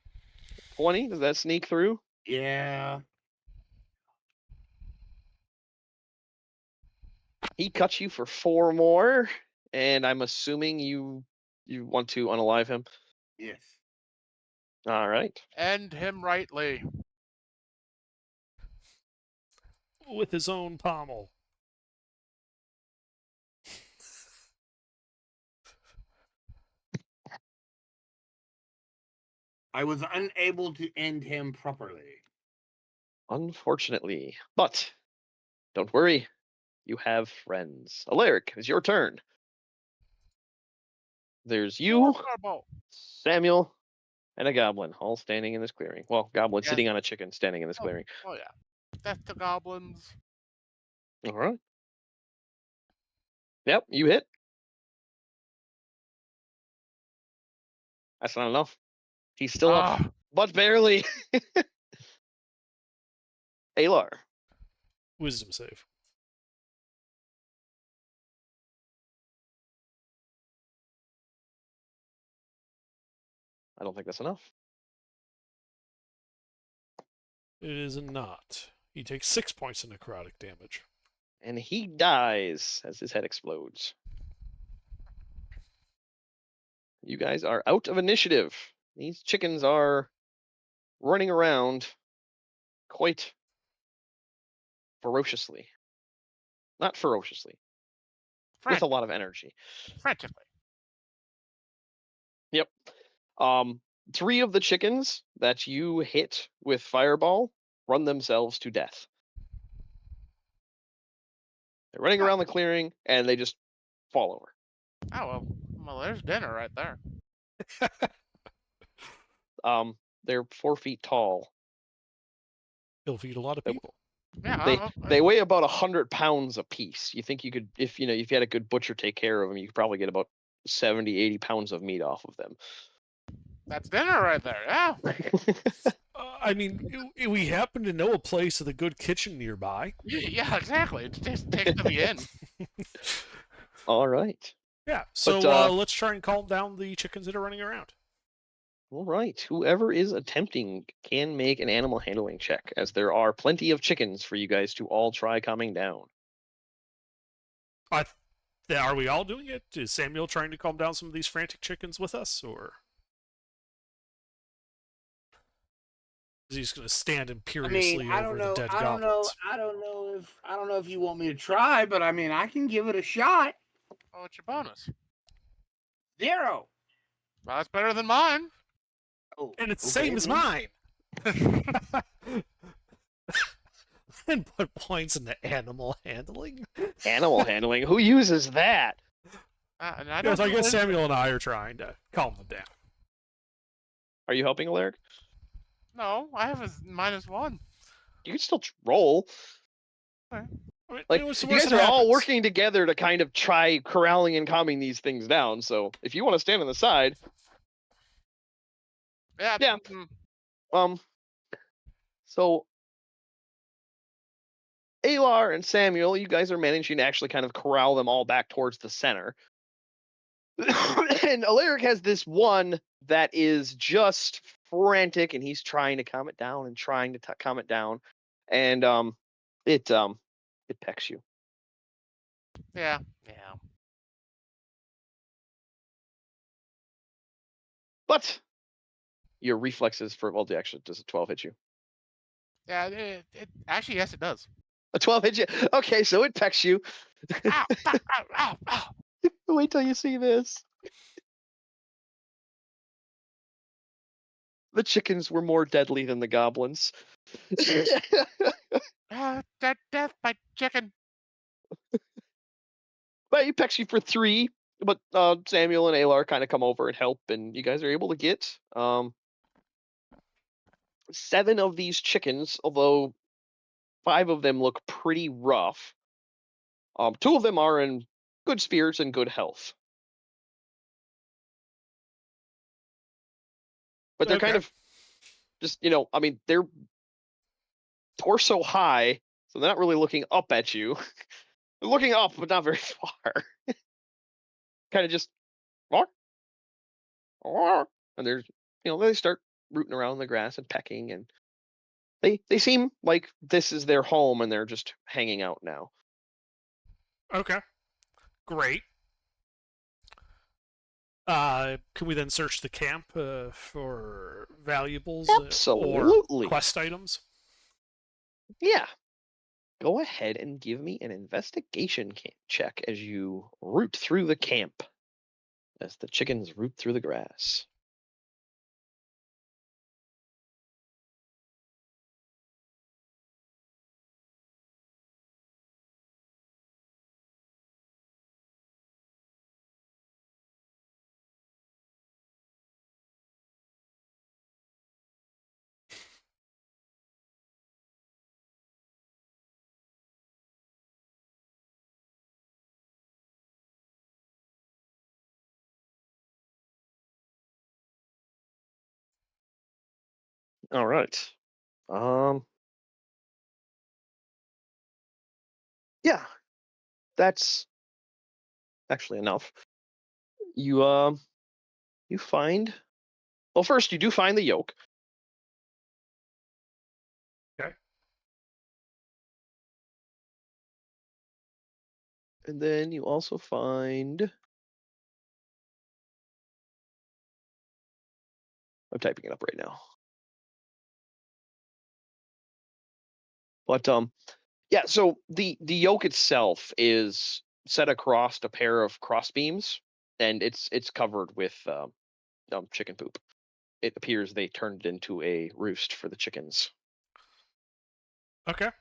Speaker 1: 20. Does that sneak through?
Speaker 4: Yeah.
Speaker 1: He cuts you for 4 more, and I'm assuming you want to unalive him.
Speaker 4: Yes.
Speaker 1: All right.
Speaker 3: End him rightly.
Speaker 2: With his own pommel.
Speaker 4: I was unable to end him properly.
Speaker 1: Unfortunately, but don't worry. You have friends. Alaric, it's your turn. There's you,
Speaker 3: Firebolt.
Speaker 1: Samuel, and a goblin, all standing in this clearing. Well, goblin
Speaker 3: Yeah.
Speaker 1: sitting on a chicken, standing in this clearing.
Speaker 3: Oh yeah. Death to goblins.
Speaker 1: All right. Yep, you hit. That's not enough. He's still up,
Speaker 3: Ah,
Speaker 1: but barely. Alar.
Speaker 2: Wisdom save.
Speaker 1: I don't think that's enough.
Speaker 2: It is not. He takes 6 points of necrotic damage.
Speaker 1: And he dies as his head explodes. You guys are out of initiative. These chickens are running around quite ferociously. Not ferociously, with a lot of energy.
Speaker 3: frantically.
Speaker 1: Yep. 3 of the chickens that you hit with fireball run themselves to death. They're running around the clearing and they just fall over.
Speaker 3: Oh well, there's dinner right there.
Speaker 1: They're 4 feet tall.
Speaker 2: He'll feed a lot of people.
Speaker 3: Yeah,
Speaker 1: They weigh about 100 pounds a piece. You think you could, if you had a good butcher take care of them, you could probably get about 70, 80 pounds of meat off of them.
Speaker 3: that's dinner right there. Yeah.
Speaker 2: I mean, we happen to know a place with a good kitchen nearby.
Speaker 3: Yeah, exactly. Just take to the end.
Speaker 1: All right.
Speaker 2: Yeah, so
Speaker 1: But,
Speaker 2: let's try and calm down the chickens that are running around.
Speaker 1: All right. Whoever is attempting can make an animal handling check, as there are plenty of chickens for you guys to all try calming down.
Speaker 2: Are we all doing it? Is Samuel trying to calm down some of these frantic chickens with us, or is he just going to stand imperiously over the dead goblins?
Speaker 4: I don't know if you want me to try, but I mean, I can give it a shot.
Speaker 3: Oh, what's your bonus?
Speaker 4: 0.
Speaker 3: Well, that's better than mine.
Speaker 4: Oh,
Speaker 2: And it's the
Speaker 4: okay,
Speaker 2: same as
Speaker 4: then.
Speaker 2: mine. And put points into animal handling.
Speaker 1: Animal handling. Who uses that?
Speaker 3: And I
Speaker 2: Yes,
Speaker 3: don't
Speaker 2: I
Speaker 3: know
Speaker 2: guess
Speaker 3: when-
Speaker 2: Samuel and I are trying to calm them down.
Speaker 1: Are you helping Alaric?
Speaker 3: No, I have a -1.
Speaker 1: You can still roll.
Speaker 2: I mean,
Speaker 1: Like,
Speaker 2: what's the
Speaker 1: you
Speaker 2: worst
Speaker 1: guys
Speaker 2: that
Speaker 1: are all
Speaker 2: happens?
Speaker 1: working together to kind of try corralling and calming these things down. So if you want to stand on the side,
Speaker 3: Yeah.
Speaker 1: Yeah.
Speaker 3: mm,
Speaker 1: so Alar and Samuel, you guys are managing to actually kind of corral them all back towards the center. And Alaric has this one that is just frantic, and he's trying to calm it down and trying to calm it down, and it pecks you.
Speaker 3: Yeah.
Speaker 1: But your reflexes for actually does a 12 hit you?
Speaker 3: Yeah. It actually, yes, it does.
Speaker 1: A 12 hit you? Okay, so it pecks you.
Speaker 3: Ow! Ow! Ow! Ow! Ow!
Speaker 1: Wait till you see this. The chickens were more deadly than the goblins.
Speaker 3: Death by chicken.
Speaker 1: But he pecks you for 3. But Samuel and Alar kind of come over and help, and you guys are able to get 7 of these chickens, although 5 of them look pretty rough. 2 of them are in good spirits and good health. But they're kind
Speaker 2: Okay.
Speaker 1: of just, I mean, they're torso high, so they're not really looking up at you. They're looking up, but not very far. Kind of just, "Roar, roar," and there's, they start rooting around in the grass and pecking, and they seem like this is their home, and they're just hanging out now.
Speaker 2: Okay. Great. Can we then search the camp for valuables
Speaker 1: Absolutely.
Speaker 2: or quest items?
Speaker 1: Yeah. Go ahead and give me an investigation check as you root through the camp, as the chickens root through the grass. All right. Yeah, that's actually enough. You find, well, first you do find the yoke.
Speaker 2: Okay.
Speaker 1: And then you also find, I'm typing it up right now. But yeah, so the yoke itself is set across a pair of cross beams, and it's covered with chicken poop. It appears they turned it into a roost for the chickens.
Speaker 2: Okay.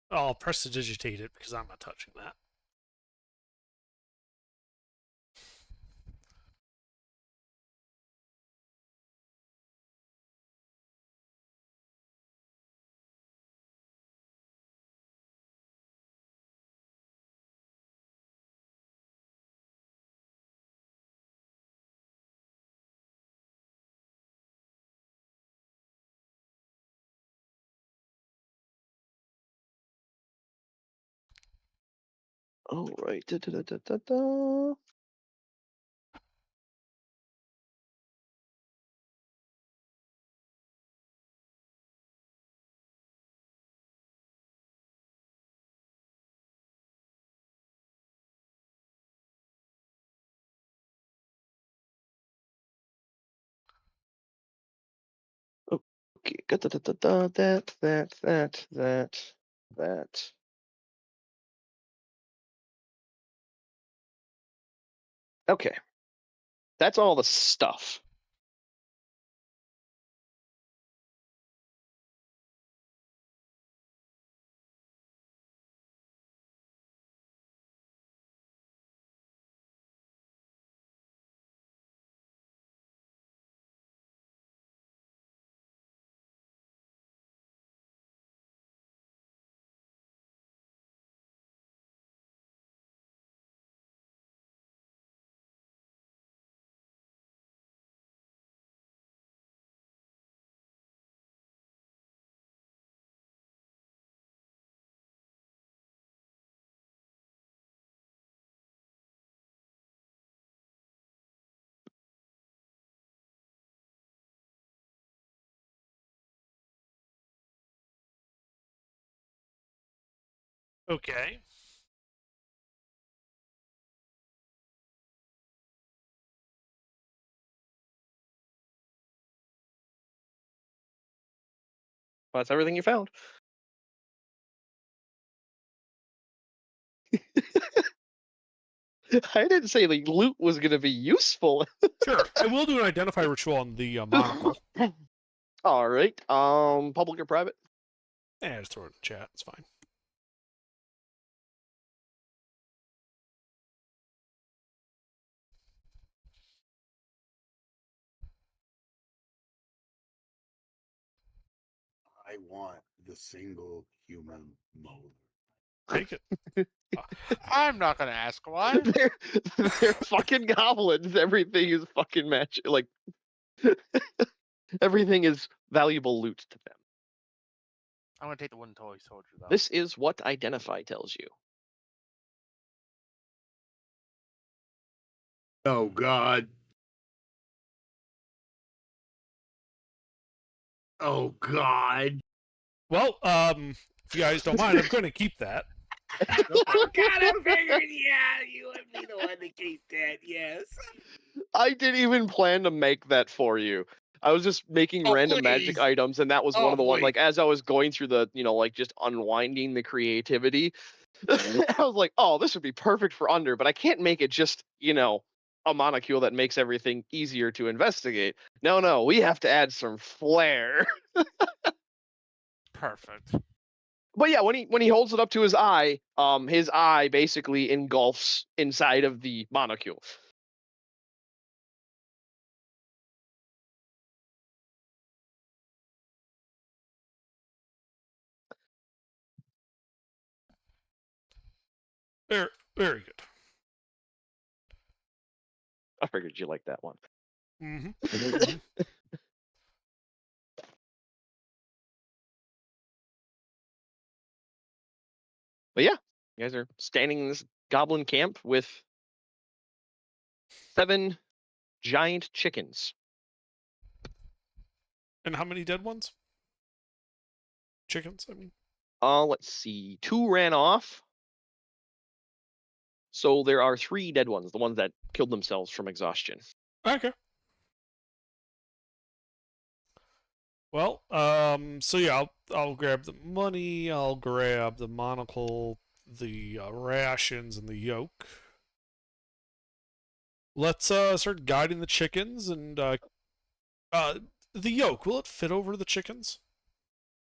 Speaker 2: I'll prestidigitate it because I'm not touching that.
Speaker 1: All right. Da, da, da, da, da, da. Okay. Da, da, da, da, da, that. Okay. That's all the stuff.
Speaker 2: Okay.
Speaker 1: That's everything you found. I didn't say the loot was going to be useful.
Speaker 2: Sure. I will do an identify ritual on the monocle.
Speaker 1: All right. Public or private?
Speaker 2: Yeah, just throw it in the chat. It's fine.
Speaker 4: I want the single human molar.
Speaker 2: Take it.
Speaker 3: I'm not gonna ask why.
Speaker 1: they're fucking goblins. Everything is fucking match. Like everything is valuable loot to them.
Speaker 3: I'm gonna take the wooden toy soldier though.
Speaker 1: This is what identify tells you.
Speaker 4: Oh God. Oh God.
Speaker 2: Well, if you guys don't mind, I'm going to keep that.
Speaker 4: Oh God, I figured, yeah, you would be the one to keep that, yes.
Speaker 1: I didn't even plan to make that for you. I was just making
Speaker 4: Oh,
Speaker 1: random magic
Speaker 4: please.
Speaker 1: items, and that was one
Speaker 4: Oh,
Speaker 1: of the ones.
Speaker 4: please.
Speaker 1: Like as I was going through the, like just unwinding the creativity, I was like, "Oh, this would be perfect for under," but I can't make it just, a monocule that makes everything easier to investigate. No, we have to add some flair.
Speaker 3: Perfect.
Speaker 1: But yeah, when he holds it up to his eye basically engulfs inside of the monocule.
Speaker 2: Very, very good.
Speaker 1: I figured you liked that one.
Speaker 2: Mm-hmm.
Speaker 1: But yeah, you guys are standing in this goblin camp with 7 giant chickens.
Speaker 2: And how many dead ones? Chickens, I mean.
Speaker 1: Let's see. 2 ran off. So there are 3 dead ones, the ones that killed themselves from exhaustion.
Speaker 2: Okay. Well, so yeah, I'll grab the money, I'll grab the monocle, the rations, and the yoke. Let's start guiding the chickens, and the yoke, will it fit over the chickens?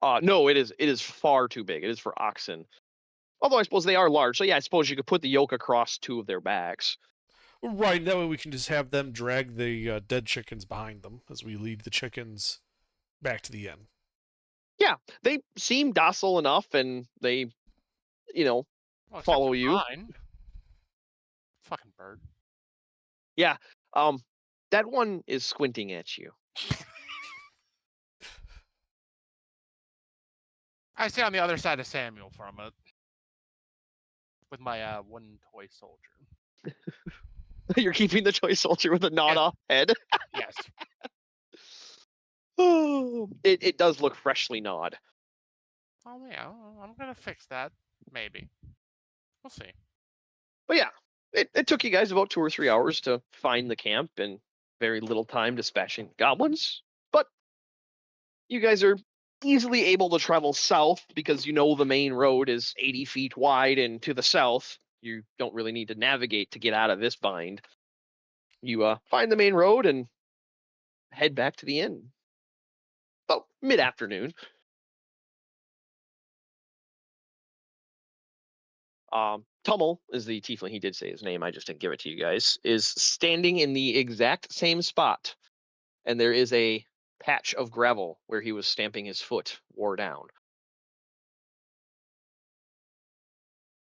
Speaker 1: No, it is far too big. It is for oxen. Although I suppose they are large, so yeah, I suppose you could put the yoke across 2 of their backs.
Speaker 2: Right, that way we can just have them drag the dead chickens behind them as we lead the chickens back to the inn.
Speaker 1: Yeah, they seem docile enough, and they,
Speaker 3: Well, except
Speaker 1: follow
Speaker 3: for
Speaker 1: you.
Speaker 3: mine. Fucking bird.
Speaker 1: Yeah, that one is squinting at you.
Speaker 3: I stay on the other side of Samuel from it. With my wooden toy soldier.
Speaker 1: You're keeping the toy soldier with a gnawed off head.
Speaker 3: Yes.
Speaker 1: Oh, it does look freshly gnawed.
Speaker 3: Oh yeah, I'm gonna fix that. Maybe. We'll see.
Speaker 1: But yeah, it took you guys about 2 or 3 hours to find the camp and very little time dispatching goblins. But you guys are easily able to travel south because the main road is 80 feet wide, and to the south, you don't really need to navigate to get out of this bind. You find the main road and head back to the inn. About mid-afternoon. Tummel is the tiefling. He did say his name. I just didn't give it to you guys. Is standing in the exact same spot, and there is a patch of gravel where he was stamping his foot wore down.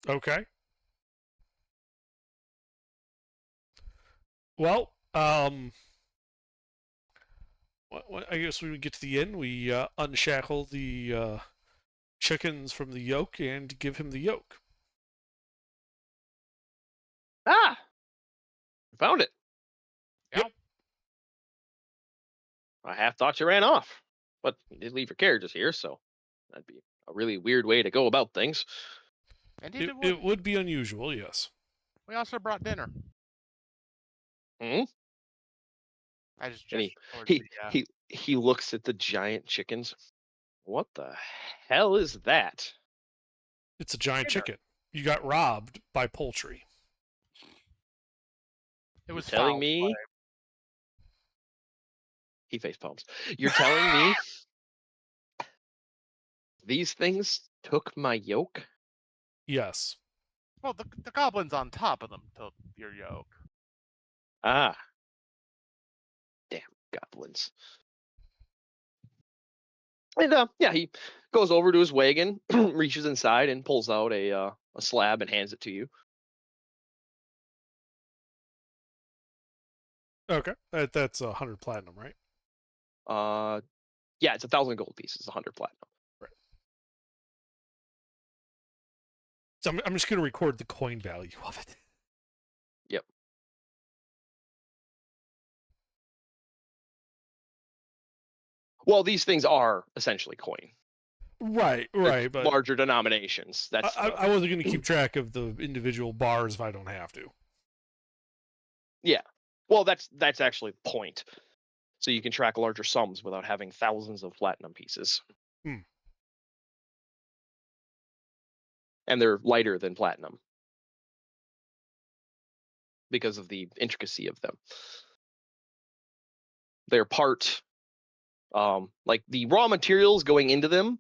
Speaker 2: Okay. Well, I guess when we get to the inn, we unshackle the chickens from the yoke and give him the yoke.
Speaker 1: Ah, found it.
Speaker 3: Yep.
Speaker 1: I half thought you ran off, but you did leave your carriages here, so that'd be a really weird way to go about things.
Speaker 3: Indeed,
Speaker 2: It would be unusual, yes.
Speaker 3: We also brought dinner.
Speaker 1: Hmm?
Speaker 3: I just
Speaker 1: And
Speaker 3: gestured towards
Speaker 1: he
Speaker 3: the.
Speaker 1: he looks at the giant chickens. What the hell is that?
Speaker 2: It's a giant
Speaker 3: Dinner.
Speaker 2: chicken. You got robbed by poultry.
Speaker 3: It was
Speaker 1: You're telling
Speaker 3: foul
Speaker 1: me
Speaker 3: play.
Speaker 1: he face palms. You're telling me these things took my yolk?
Speaker 2: Yes.
Speaker 3: Well, the goblin's on top of them took your yoke.
Speaker 1: Ah. Damn goblins. And yeah, he goes over to his wagon, reaches inside, and pulls out a slab and hands it to you.
Speaker 2: Okay. That's 100 platinum, right?
Speaker 1: Yeah, it's 1,000 gold pieces, 100 platinum.
Speaker 2: So I'm just going to record the coin value of it.
Speaker 1: Yep. Well, these things are essentially coin.
Speaker 2: Right,
Speaker 1: They're
Speaker 2: right. But
Speaker 1: larger denominations. That's
Speaker 2: I wasn't going to keep track of the individual bars if I don't have to.
Speaker 1: yeah. Well, that's actually the point. So you can track larger sums without having thousands of platinum pieces.
Speaker 2: Hmm.
Speaker 1: And they're lighter than platinum because of the intricacy of them. They're part like the raw materials going into them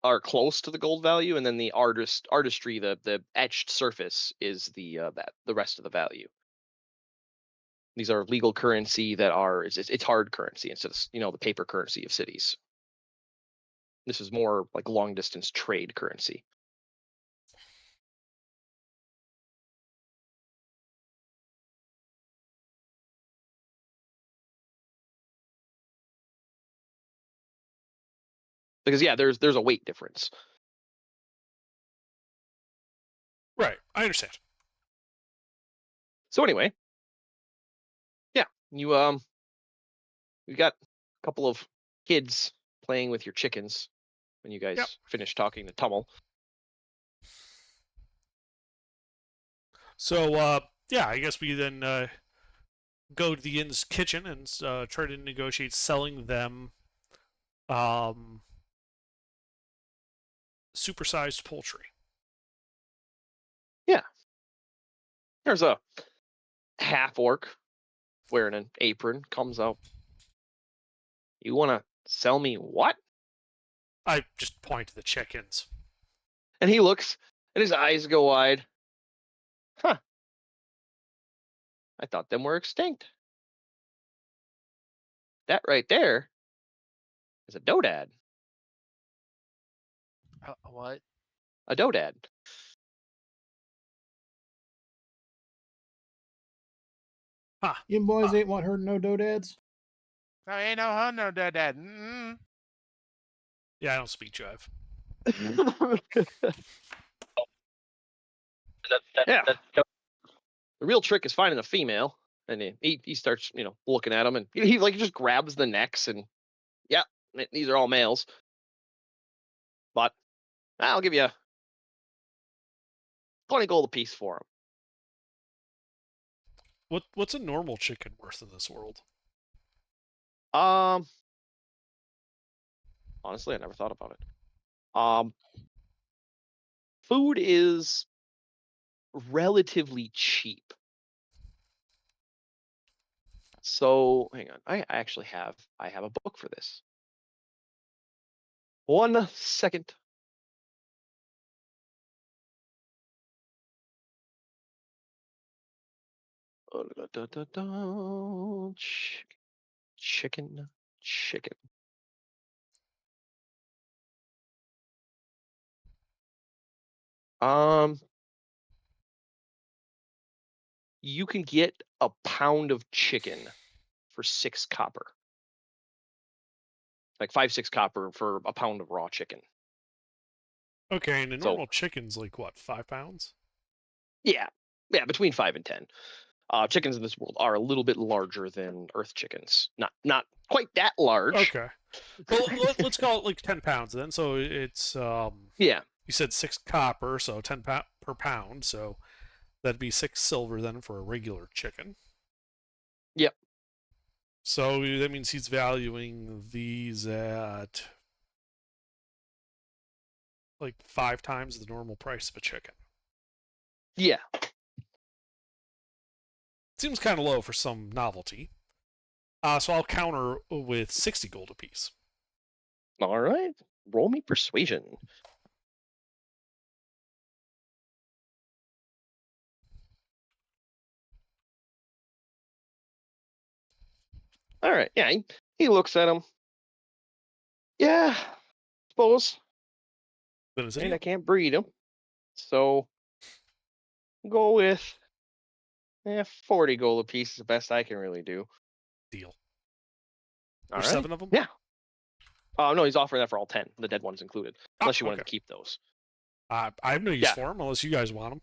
Speaker 1: are close to the gold value, and then the artistry, the etched surface is the rest of the value. These are legal currency that are it's hard currency instead of the paper currency of cities. This is more like long distance trade currency. Because yeah, there's a weight difference.
Speaker 2: Right. I understand.
Speaker 1: So anyway, yeah, you got a couple of kids playing with your chickens when you guys
Speaker 2: Yep.
Speaker 1: finish talking to Tummel.
Speaker 2: So, yeah, I guess we then go to the inn's kitchen and try to negotiate selling them supersized poultry.
Speaker 1: There's a half orc wearing an apron comes out. You want to sell me what?
Speaker 2: I just point to the chickens.
Speaker 1: And he looks, and his eyes go wide. Huh. I thought them were extinct. That right there is a dodad.
Speaker 3: What?
Speaker 1: A dodad.
Speaker 7: You boys ain't want heard no dodads?
Speaker 3: No, ain't no hun, no dad. Mm-mm.
Speaker 2: Yeah, I don't speak jive.
Speaker 1: Yeah. The real trick is finding a female, and he starts looking at them, and he like just grabs the necks, and yeah, these are all males. But I'll give you 20 gold a piece for them.
Speaker 2: What's a normal chicken worth in this world?
Speaker 1: Honestly, I never thought about it. Food is relatively cheap. So hang on, I actually have a book for this. 1 second. Chicken. You can get a pound of chicken for 6 copper. Like 5-6 copper for a pound of raw chicken.
Speaker 2: Okay, and a
Speaker 1: So-
Speaker 2: normal chicken's like what, 5 pounds?
Speaker 1: Yeah, between 5 and 10. Chickens in this world are a little bit larger than Earth chickens. Not quite that large.
Speaker 2: Okay. Well, let's call it like 10 pounds then. So it's
Speaker 1: Yeah.
Speaker 2: you said 6 copper, so 10 per pound, so that'd be 6 silver then for a regular chicken.
Speaker 1: Yep.
Speaker 2: So that means he's valuing these at like 5 times the normal price of a chicken.
Speaker 1: Yeah.
Speaker 2: Seems kind of low for some novelty. So I'll counter with 60 gold apiece.
Speaker 1: All right. Roll me persuasion. All right. Yeah. He looks at him. Yeah. Suppose.
Speaker 2: Then is
Speaker 1: And I
Speaker 2: it?
Speaker 1: can't breed him. So go with 40 gold apiece is the best I can really do.
Speaker 2: Deal.
Speaker 1: All
Speaker 2: For
Speaker 1: right.
Speaker 2: 7 of them?
Speaker 1: Yeah. Oh, no, he's offering that for all 10, the dead ones included. Unless you wanted
Speaker 2: okay.
Speaker 1: to keep those.
Speaker 2: I have no use
Speaker 1: Yeah.
Speaker 2: for them unless you guys want them.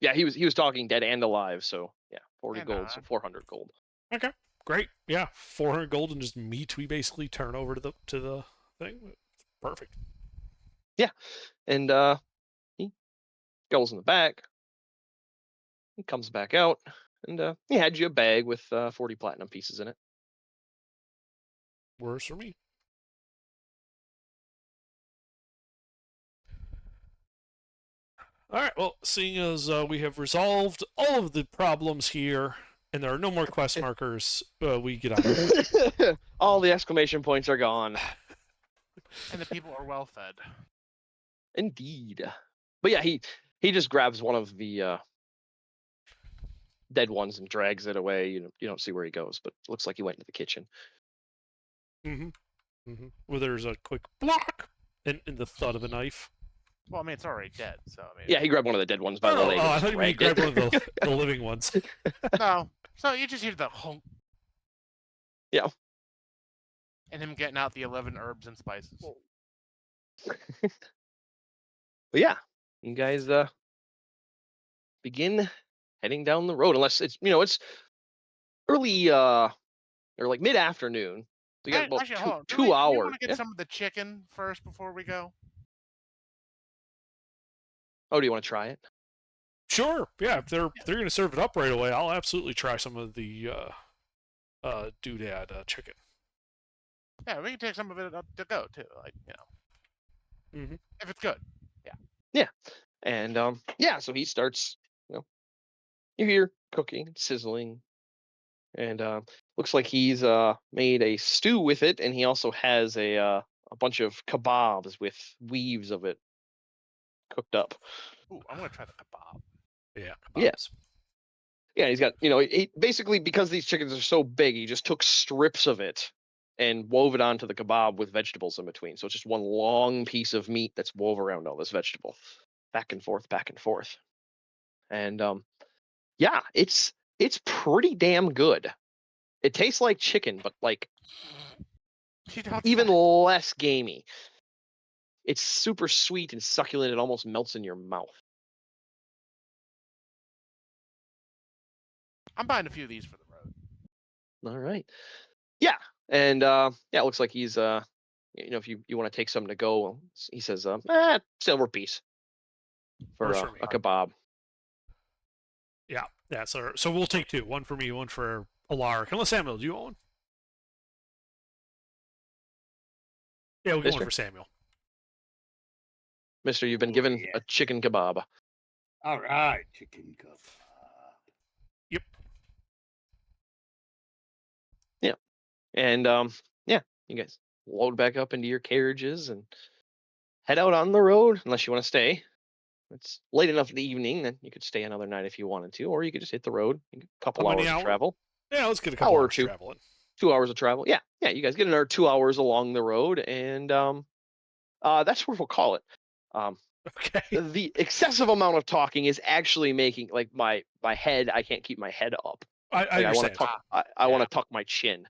Speaker 1: Yeah, he was talking dead and alive, so yeah, 40
Speaker 3: Yeah,
Speaker 1: gold,
Speaker 3: no,
Speaker 1: so 400 gold.
Speaker 2: Okay, great. Yeah, 400 gold and just meat we basically turn over to the thing. Perfect.
Speaker 1: And he goes in the back. He comes back out, and he had you a bag with 40 platinum pieces in it.
Speaker 2: Worse for me. All right. Well, seeing as we have resolved all of the problems here, and there are no more quest markers, we get on.
Speaker 1: All the exclamation points are gone.
Speaker 3: And the people are well fed.
Speaker 1: Indeed. But yeah, he just grabs one of the dead ones and drags it away. You don't see where he goes, but it looks like he went into the kitchen.
Speaker 2: Well, there's a quick block and the thud of a knife.
Speaker 3: Well, I mean, it's already dead, so I mean.
Speaker 1: Yeah, he grabbed one of the dead ones by the leg.
Speaker 2: I
Speaker 1: and
Speaker 2: thought you meant he
Speaker 1: dragged
Speaker 2: grabbed
Speaker 1: it.
Speaker 2: one of the living ones.
Speaker 3: No. So you just hear the honk.
Speaker 1: Yeah.
Speaker 3: And him getting out the 11 herbs and spices.
Speaker 1: But yeah, you guys begin heading down the road, unless it's it's early or like mid-afternoon. So you got about
Speaker 3: Actually, hold on. Do
Speaker 1: 2
Speaker 3: we
Speaker 1: hours.
Speaker 3: want to get
Speaker 1: Yeah?
Speaker 3: some of the chicken first before we go?
Speaker 1: Oh, do you want to try it?
Speaker 2: Sure. Yeah, if they're going to serve it up right away, I'll absolutely try some of the doodad chicken.
Speaker 3: Yeah, we can take some of it up to go too. Like if it's good.
Speaker 1: Yeah. And so he starts, you hear cooking, sizzling, and looks like he's made a stew with it, and he also has a bunch of kebabs with weaves of it cooked up.
Speaker 3: Ooh, I'm gonna try the kebab.
Speaker 2: Yeah.
Speaker 1: Yeah.
Speaker 2: Kebabs.
Speaker 1: Yeah, he's got, he basically, because these chickens are so big, he just took strips of it and wove it onto the kebab with vegetables in between. So it's just one long piece of meat that's wove around all this vegetable, back and forth, back and forth. And yeah, it's pretty damn good. It tastes like chicken, but like even less gamey. It's super sweet and succulent. It almost melts in your mouth.
Speaker 3: I'm buying a few of these for the road.
Speaker 1: All right. Yeah. And it looks like he's if you want to take some to go, he says silver piece for
Speaker 2: Works
Speaker 1: a
Speaker 2: for me.
Speaker 1: kebab.
Speaker 2: Yeah. So we'll take 2. One for me, one for Alaric. Unless Samuel, do you want one? Yeah, we'll get one
Speaker 1: Mister?
Speaker 2: for Samuel.
Speaker 1: Mister, you've been
Speaker 4: Oh,
Speaker 1: given
Speaker 4: yeah.
Speaker 1: a chicken kebab.
Speaker 4: All right, chicken kebab.
Speaker 2: Yep.
Speaker 1: Yeah. And you guys load back up into your carriages and head out on the road, unless you want to stay. It's late enough in the evening that you could stay another night if you wanted to, or you could just hit the road. A couple
Speaker 2: How many
Speaker 1: hours of
Speaker 2: hours?
Speaker 1: travel.
Speaker 2: Yeah, let's get a couple
Speaker 1: Hour or
Speaker 2: hours
Speaker 1: two.
Speaker 2: traveling.
Speaker 1: 2 hours of travel. Yeah. You guys get another 2 hours along the road, and that's what we'll call it.
Speaker 2: Okay.
Speaker 1: The excessive amount of talking is actually making like my head. I can't keep my head up.
Speaker 2: I
Speaker 1: Like, I want
Speaker 2: understand.
Speaker 1: to tuck. I want to tuck my chin.